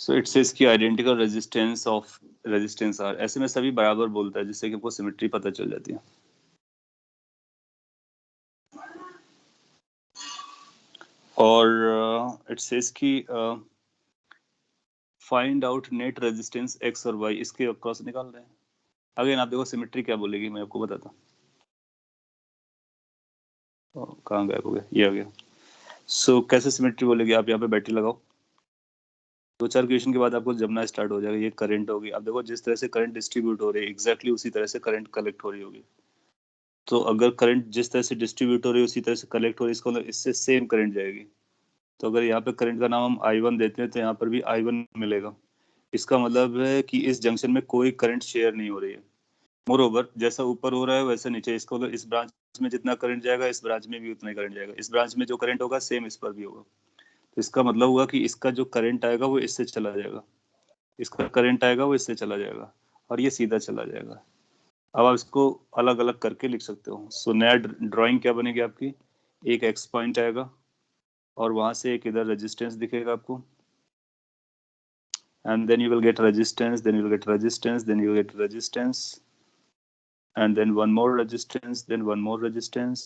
So it says कि identical resistance of resistance R, ऐसे में सभी बराबर बोलता है जिससे कि आपको सिमेट्री पता चल जाती है। और इट सेज कि find out net resistance x और वाई, इसके अक्रॉस निकाल रहे हैं। अगेन आप देखो सिमेट्री क्या बोलेगी, मैं आपको बताता हूँ। कहाँ गायब हो गया, ये आ गया। सो कैसे सिमेट्री बोलेगी, आप यहाँ पे बैटरी लगाओ, दो चार क्वेश्चन के बाद आपको जमना स्टार्ट हो जाएगा। ये करंट होगी, आप देखो जिस तरह से करंट डिस्ट्रीब्यूट हो रही है एग्जैक्टली उसी तरह से करंट कलेक्ट हो रही होगी। तो अगर करंट जिस तरह से डिस्ट्रीब्यूट हो रही है उसी तरह से कलेक्ट हो रही है, इसका मतलब इससे सेम करंट जाएगी। तो अगर यहाँ पे करंट का नाम हम I1 देते हैं तो यहाँ पर भी I1 मिलेगा। इसका मतलब है कि इस जंक्शन में कोई करंट शेयर नहीं हो रही है। मोर ओवर जैसा ऊपर हो रहा है वैसे नीचे, इसका मतलब इस ब्रांच में जितना करंट जाएगा इस ब्रांच में भी उतना ही करंट जाएगा, इस ब्रांच में जो करंट होगा सेम इस पर भी होगा। तो इसका मतलब हुआ कि इसका जो करंट आएगा वो इससे चला जाएगा, इसका करंट आएगा वो इससे चला जाएगा, और ये सीधा चला जाएगा। अब आप इसको अलग अलग करके लिख सकते हो। सो नया ड्राइंग क्या बनेगी आपकी, एक एक्स पॉइंट आएगा और वहां से एक इधर रेजिस्टेंस दिखेगा आपको, and then you will get resistance, then you will get resistance, then you will get resistance, and then one more resistance, then one more resistance,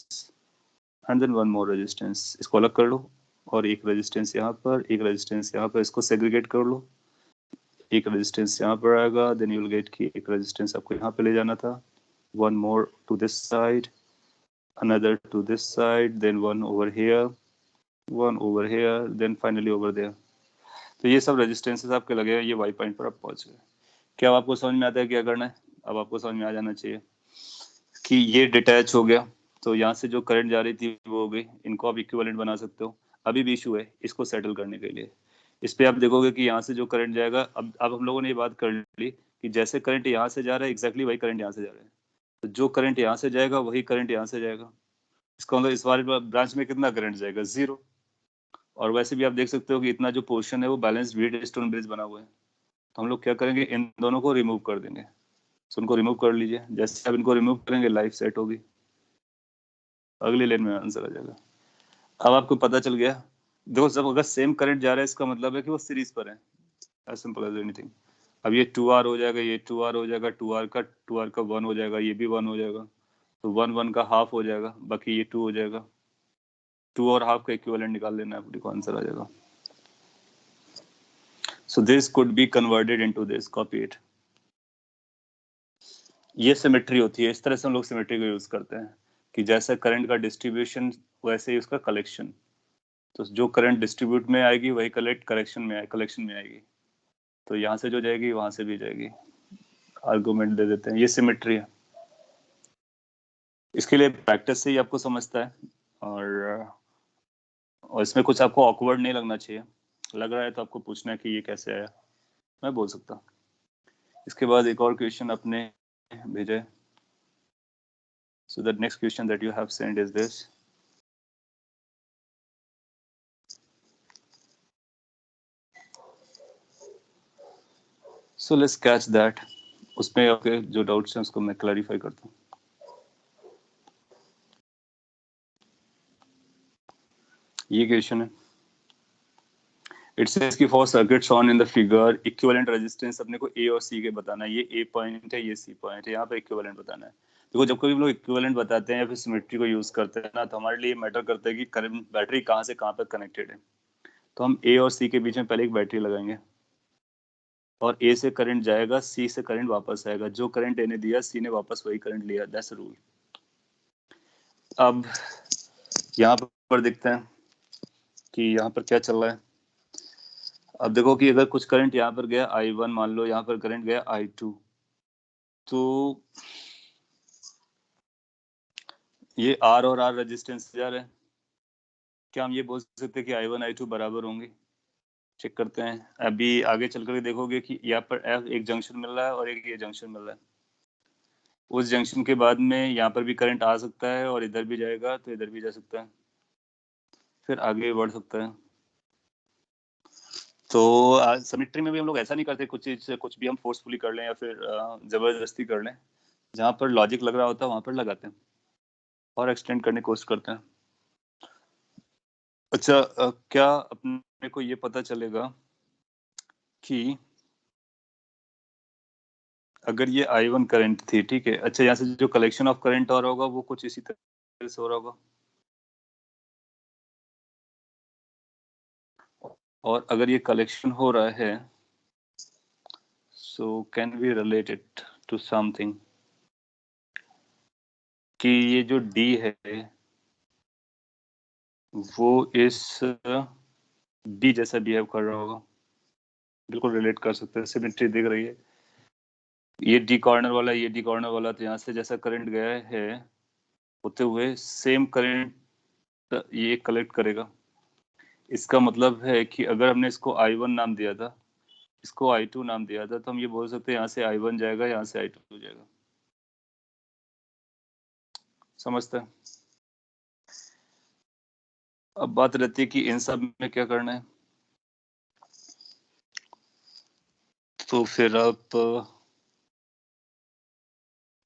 and then one more resistance। इसको अलग कर लो, और एक रेजिस्टेंस यहाँ पर, एक रेजिस्टेंस यहाँ पर, इसको सेग्रीगेट कर लो। एक रेजिस्टेंस यहाँ पर आएगा, देन यू विल गेट कि एक रेजिस्टेंस आपको यहाँ पे ले जाना था, one more to this side, another to this side, then one over here, one over here, then finally over there। तो ये सब रेजिस्टेंसेस आपके लगे हैं, ये वाई पॉइंट पर आप पहुंच गए। क्या आपको समझ में आता है क्या करना है? अब आपको समझ में आ जाना चाहिए कि ये डिटैच हो गया, तो यहाँ से जो करंट जा रही थी वो हो गई, इनको आप इक्विवेलेंट बना सकते हो। अभी भी इशू है इसको सेटल करने के लिए। इस पे आप देखोगे कि यहाँ से जो करंट जाएगा, अब हम लोगों ने ये बात कर ली कि जैसे करंट यहाँ से जा रहा है एग्जैक्टली वही करंट यहाँ से जा रहा है, तो जो करंट यहाँ से जाएगा वही करंट यहाँ से जाएगा। इसका मतलब इस वाले ब्रांच में कितना करंट जाएगा, जीरो। और वैसे भी आप देख सकते हो कि इतना जो पोर्शन है वो बैलेंस व्हीट स्टोन ब्रिज बना हुआ है, तो हम लोग क्या करेंगे, इन दोनों को रिमूव कर देंगे। तो उनको रिमूव कर लीजिए, जैसे आप इनको रिमूव करेंगे लाइफ सेट होगी, अगली लाइन में आंसर आ जाएगा। अब आपको पता चल गया। देखो जब अगर सेम करंट जा रहा है इसका मतलब है कि वो सीरीज पर है, एज सिंपल एज एनीथिंग। अब ये 2R हो जाएगा, ये 2R हो जाएगा, 2R का 1 हो जाएगा, ये भी 1 हो जाएगा, तो 1 का हाफ हो जाएगा, बाकी ये 2 हो जाएगा। 2 और हाफ का इक्विवेलेंट निकाल लेना है, आपको आंसर आ जाएगा। So this could be converted into this, copy it. ये सिमेट्री होती है, इस तरह से हम लोग सिमेट्री को यूज करते हैं कि जैसा करंट का डिस्ट्रीब्यूशन वैसे ही उसका कलेक्शन। तो जो करंट डिस्ट्रीब्यूट में आएगी वही कलेक्शन में आएगी। तो यहाँ से जो जाएगी वहां से भी जाएगी। आर्गुमेंट दे देते हैं, ये सिमेट्री है। इसके लिए प्रैक्टिस से ही आपको समझता है, और इसमें कुछ आपको ऑकवर्ड नहीं लगना चाहिए। लग रहा है तो आपको पूछना है कि ये कैसे आया, मैं बोल सकता हूँ। इसके बाद एक और क्वेश्चन अपने भेजा है, So the next question that you have sent is this. So let's catch that. उसमें आपके जो डाउट्स हैं उसको मैं क्लैरिफाई करता हूँ. ये क्वेश्चन है. It says कि for circuits on in the figure equivalent resistance अपने को A और C के बताना है. ये A पॉइंट है, ये C पॉइंट है. यहाँ पे इक्विवेलेंट बताना है. देखो जब कभी हम लोग इक्विवेलेंट बताते हैं या फिर सिमेट्री को यूज करते हैं ना, तो हमारे लिए मैटर करता है कि करंट बैटरी कहाँ से कहाँ पर कनेक्टेड है. तो हम A और C के बीच में पहले एक बैटरी लगाएंगे और A से करंट जाएगा, C से करंट वापस आएगा. जो करंट A ने दिया C ने वापस वही करंट लिया. That's rule. अब यहाँ पर देखते हैं कि यहाँ पर क्या चल रहा है. अब देखो कि अगर कुछ करंट यहाँ पर गया I1, मान लो यहाँ पर करंट गया I2, तो ये R और R रेजिस्टेंस जा रहे हैं. क्या हम ये बोल सकते हैं कि I1 I2 बराबर होंगे? चेक करते हैं. अभी आगे चल कर देखोगे कि यहाँ पर F एक जंक्शन मिल रहा है और एक ये जंक्शन मिल रहा है. उस जंक्शन के बाद में यहाँ पर भी करंट आ सकता है और इधर भी जाएगा तो इधर भी जा सकता है, फिर आगे बढ़ सकता है. तो सिमेट्री में भी हम लोग ऐसा नहीं करते कुछ चीज से कुछ भी हम फोर्सफुली कर लें या फिर जबरदस्ती कर लें. जहाँ पर लॉजिक लग रहा होता है वहां पर लगाते हैं और एक्सटेंड करने की कोशिश करते हैं. अच्छा, क्या अपने को ये पता चलेगा कि अगर ये I1 करंट थी, ठीक है. अच्छा, यहाँ से जो कलेक्शन ऑफ करंट हो रहा होगा वो कुछ इसी तरह से हो रहा होगा. और अगर ये कलेक्शन हो रहा है, so can we relate it to something कि ये जो D है वो इस D जैसा बिहेव कर रहा होगा. बिल्कुल रिलेट कर सकते हैं. सिमेट्री दिख रही है. ये D कॉर्नर वाला, ये D कॉर्नर वाला, तो यहाँ से जैसा करंट गया है होते हुए सेम करंट ये कलेक्ट करेगा. इसका मतलब है कि अगर हमने इसको I1 नाम दिया था, इसको I2 नाम दिया था, तो हम ये बोल सकते हैं यहाँ से I1 जाएगा, यहाँ से I2 जाएगा. समझते हैं? अब बात रहती है कि इन सब में क्या करना है. तो फिर आप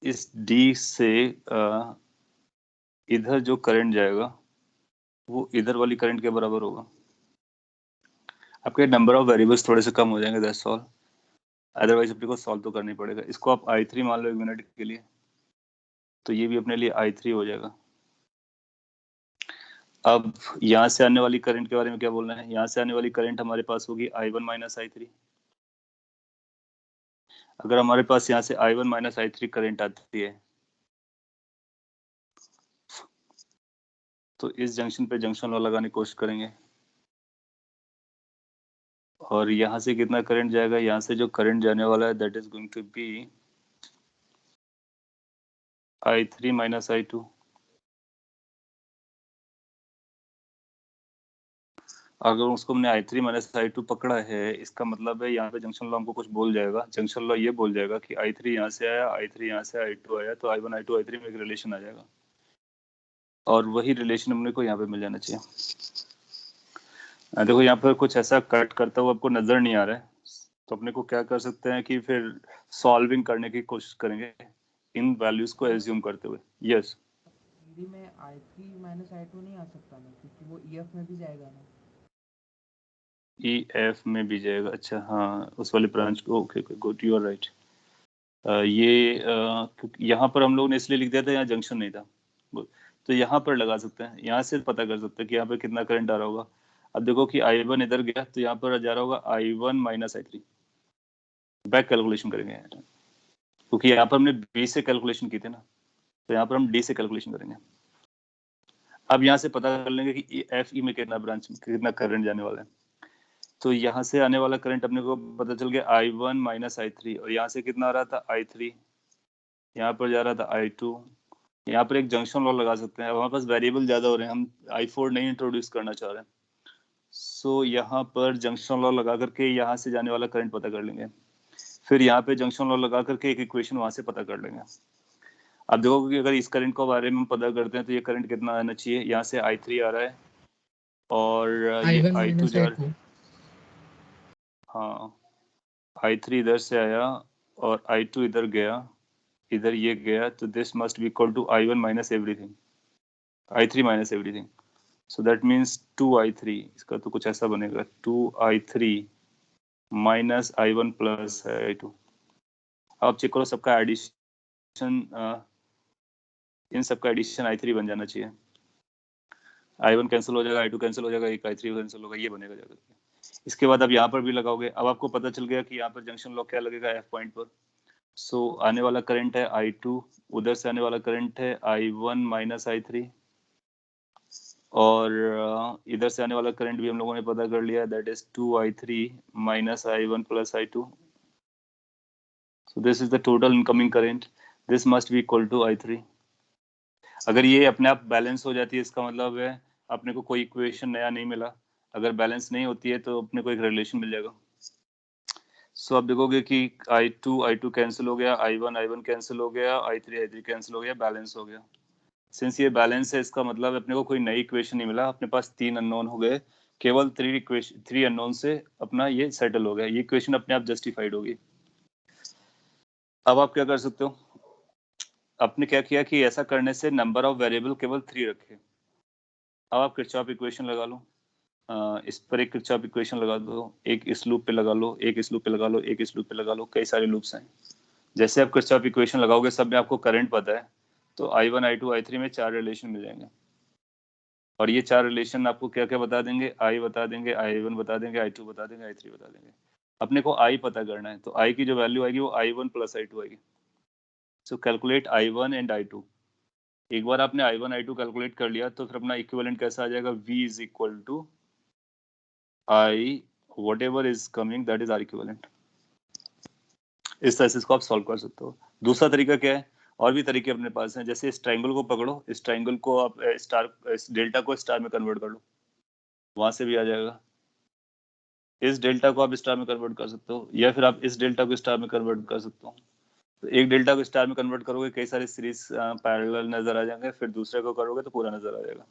इस D से इधर जो करंट जाएगा वो इधर वाली करंट के बराबर होगा. आपके नंबर ऑफ वेरिएबल्स थोड़े से कम हो जाएंगे, दैट्स ऑल. अदरवाइज अपने को सॉल्व तो करना ही पड़ेगा. इसको आप I3 मान लो 1 मिनट के लिए, तो ये भी अपने लिए I3 हो जाएगा. अब यहाँ से आने वाली करंट के बारे में क्या बोलना है. यहाँ से आने वाली करंट हमारे पास होगी I1 माइनस I3. अगर हमारे पास यहाँ से I1 माइनस I3 करंट आती है तो इस जंक्शन पे जंक्शन लॉ लगाने की कोशिश करेंगे और यहाँ से कितना करंट जाएगा. यहाँ से जो करंट जाने वाला है that is going to be I3 minus I2. अगर उसको हमने I3 माइनस I2 पकड़ा है, इसका मतलब है यहाँ पे जंक्शन लॉ हमको कुछ बोल जाएगा. जंक्शन लॉ ये बोल जाएगा कि I3 यहाँ से आया, I3 यहाँ से I2 आया, तो I1 I2 I3 में एक रिलेशन आ जाएगा और वही रिलेशन हमने को यहाँ पे मिल जाना चाहिए. देखो यहाँ पर कुछ ऐसा कट करता हुआ आपको नजर नहीं आ रहा है, तो अपने को क्या कर सकते हैं कि फिर सॉल्विंग करने की कोशिश करेंगे इन वैल्यूज को एज्यूम करते हुए. यस, हिंदी में I3 माइनस I2 नहीं आ सकता ना, क्योंकि वो EF में भी जाएगा ना. EF में भी जाएगा. अच्छा, हाँ, उस वाले ब्रांच को. Okay, good, you are right. ये यहाँ पर हम लोग ने इसलिए लिख दिया था यहाँ जंक्शन नहीं था, तो यहाँ पर लगा सकते हैं. यहाँ से पता कर सकते हैं कि यहाँ पर कितना करंट आ रहा होगा. अब देखो कि I1 इधर गया तो यहाँ पर जा रहा होगा I1 minus I3. Back calculation करेंगे क्योंकि यहाँ पर हमने B से कैलकुलेशन की थी ना, तो यहाँ पर हम D से कैलकुलेशन करेंगे. अब यहाँ से पता कर लेंगे कि FE में कितना ब्रांच कितना करंट जाने वाला है. तो यहाँ से आने वाला करंट अपने को पता चल गया I1 माइनस I3, और यहाँ से कितना आ रहा था I3, यहाँ पर जा रहा था I2. यहाँ पर एक जंक्शन लॉ लगा सकते हैं. हमारे पास वेरिएबल ज्यादा हो रहे हैं, हम I4 नहीं इंट्रोड्यूस करना चाह रहे हैं. सो यहाँ पर जंक्शन लॉ लगा करके यहाँ से जाने वाला करंट पता कर लेंगे. फिर यहाँ पे जंक्शन लॉ लगा करके एक इक्वेशन वहां से पता कर लेंगे. आप देखोगे कि अगर इस करंट को बारे में पता करते हैं तो ये करंट कितना आना चाहिए, यहाँ से I3 आ रहा है और ये I1 I2 minus जा I2। हाँ, I3 इधर से आया और I2 इधर गया, इधर ये गया, तो this must be equal to I1 minus everything, I3 minus everything. So that means 2I3, इसका तो कुछ ऐसा बनेगा 2I3 minus I1 plus I2। आप चेक करो सबका एडिशन, इन सबका एडिशन I3 बन जाना चाहिए। I1 कैंसिल हो जाएगा, I2 कैंसिल हो जाएगा, एक I3 कैंसिल होगा, ये बनेगा जाकर। इसके बाद अब यहाँ पर भी लगाओगे। अब आपको पता चल गया कि यहाँ पर जंक्शन लॉक क्या लगेगा F पॉइंट पर। सो आने वाला करंट है I2, उधर से आने वाला करंट है I1 माइनस I3 और इधर से आने वाला करंट भी हम लोगों ने पता कर लिया, that is 2I3 minus I1 plus I2। So this is the total incoming current, this must be equal to I3। अगर ये अपने आप बैलेंस हो जाती है, इसका मतलब है अपने को कोई इक्वेशन नया नहीं मिला। अगर बैलेंस नहीं होती है तो अपने को एक रिलेशन मिल जाएगा। सो आप देखोगे कि I2 कैंसिल हो गया, I1 कैंसिल हो गया, I3 कैंसिल हो गया, बैलेंस हो गया। सिंस ये बैलेंस है, इसका मतलब अपने को कोई नई इक्वेशन नहीं मिला, अपने पास 3 अननोन हो गए, केवल 3 अननोन से अपना ये सेटल हो गया, ये इक्वेशन अपने आप जस्टिफाइड होगी। अब आप क्या कर सकते हो, आपने क्या किया कि ऐसा करने से नंबर ऑफ वेरिएबल केवल 3 रखे। अब आप किरचॉफ इक्वेशन लगा लो, इस पर एक किरचॉफ इक्वेशन लगा दो, एक इस लूप पे लगा लो, एक इस लूप पे लगा लो, एक इस लूप पे लगा लो, कई सारे लूप्स हैं। जैसे आप किरचॉफ इक्वेशन लगाओगे, सब में आपको करंट पता है, तो I1 I2 I3 में 4 रिलेशन मिल जाएंगे। और ये 4 रिलेशन आपको क्या क्या बता देंगे, I बता देंगे, I1 बता देंगे, I2 बता देंगे, I3 बता देंगे। अपने को I पता करना है, तो I की जो वैल्यू आएगी वो I1 प्लस I2 आएगी। सो कैलकुलेट I1 एंड I2। एक बार आपने I1 I2 कैलकुलेट कर लिया तो फिर अपना इक्विवेलेंट कैसा आ जाएगा, V is equal to I whatever is coming that is R equivalent। इस तरह से इसको आप सॉल्व कर सकते हो। दूसरा तरीका क्या है, और भी तरीके अपने पास हैं, जैसे इस ट्रायंगल को पकड़ो, इस ट्रायंगल को आप स्टार, इस डेल्टा को स्टार में कन्वर्ट कर लो, वहां से भी आ जाएगा। इस डेल्टा को आप स्टार में कन्वर्ट कर सकते हो, या फिर आप इस डेल्टा को स्टार में कन्वर्ट कर सकते हो। तो एक डेल्टा को स्टार में कन्वर्ट करोगे, कई सारे सीरीज पैरेलल नजर आ जाएंगे, फिर दूसरे को करोगे तो पूरा नजर आ जाएगा।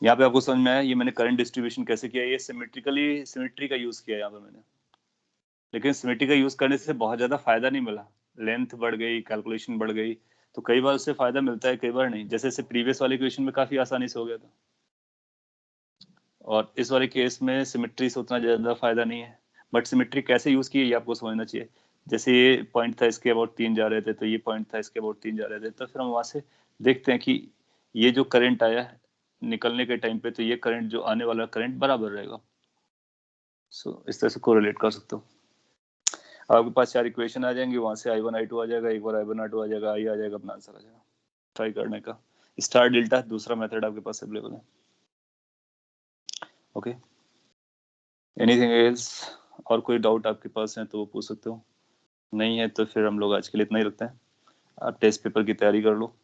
यहाँ पे आपको समझ में आया, ये मैंने करंट डिस्ट्रीब्यूशन कैसे किया, ये सिमेट्री का यूज किया यहाँ पर मैंने। लेकिन सिमेट्री का यूज करने से बहुत ज्यादा फायदा नहीं मिला, लेंथ बढ़ गई, कैलकुलेशन बढ़ गई, तो कई बार उससे फायदा मिलता है, कई बार नहीं। जैसे प्रीवियस वाले क्वेश्चन में काफी आसानी से हो गया था, और इस वाले केस में सिमेट्री से उतना ज्यादा फायदा नहीं है। बट सिमेट्री कैसे यूज की है ये आपको समझना चाहिए। जैसे ये पॉइंट था, इसके अबाउट 3 जा रहे थे, तो ये पॉइंट था, इसके अबाउट 3 जा रहे थे, तो फिर हम वहां से देखते हैं कि ये जो करंट आया है निकलने के टाइम पे, तो ये करंट जो आने वाला करंट बराबर रहेगा। सो इस तरह से कोरिलेट कर सकते हो। आपके पास 4 इक्वेशन आ जाएंगे, वहां से I1 I2 आ जाएगा, एक बार I1 I2 आ जाएगा, I आ जाएगा, अपना आंसर आ जाएगा। ट्राई करने का स्टार डेल्टा दूसरा मेथड आपके पास अवेलेबल है। ओके, एनीथिंग एल्स, और कोई डाउट आपके पास है तो वो पूछ सकते हो, नहीं है तो फिर हम लोग आज के लिए इतना ही रखते हैं। आप टेस्ट पेपर की तैयारी कर लो,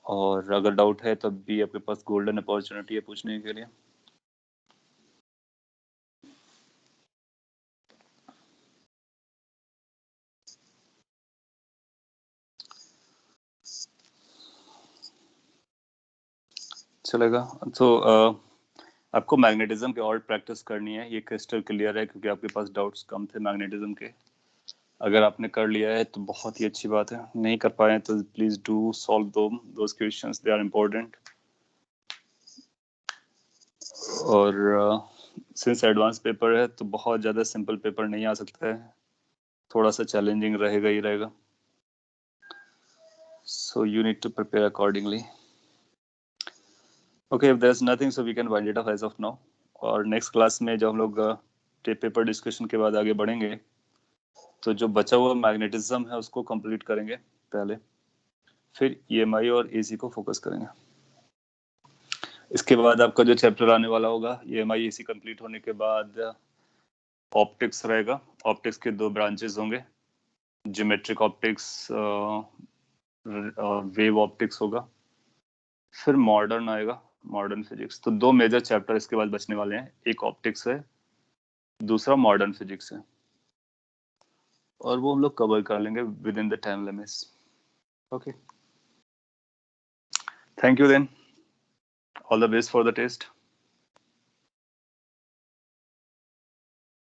और अगर डाउट है तो भी आपके पास गोल्डन अपॉर्चुनिटी है पूछने के लिए। चलेगा। तो आपको मैग्नेटिज्म की और प्रैक्टिस करनी है, ये क्रिस्टल क्लियर है, क्योंकि आपके पास डाउट्स कम थे मैग्नेटिज्म के। अगर आपने कर लिया है तो बहुत ही अच्छी बात है, नहीं कर पाए तो please do solve those questions, they are important. और सिंस एडवांस पेपर है तो बहुत ज़्यादा सिंपल पेपर नहीं आ सकता है, थोड़ा सा चैलेंजिंग रहेगा ही रहेगा। So you need to prepare accordingly. Okay, if there is nothing so we can wind it up as of now. और नेक्स्ट क्लास में जब हम लोग टेप पेपर डिस्कशन के बाद आगे बढ़ेंगे, तो जो बचा हुआ मैग्नेटिज्म है उसको कंप्लीट करेंगे पहले, फिर EMI और AC को फोकस करेंगे। इसके बाद आपका जो चैप्टर आने वाला होगा EMI AC कंप्लीट होने के बाद ऑप्टिक्स रहेगा। ऑप्टिक्स के 2 ब्रांचेस होंगे, ज्योमेट्रिक ऑप्टिक्स, वेव ऑप्टिक्स होगा, फिर मॉडर्न आएगा, मॉडर्न फिजिक्स। तो 2 मेजर चैप्टर इसके बाद बचने वाले हैं, एक ऑप्टिक्स है, दूसरा मॉडर्न फिजिक्स है। और वो हम लोग कवर कर लेंगे within the time limits. Okay, thank you then, all the best for the test.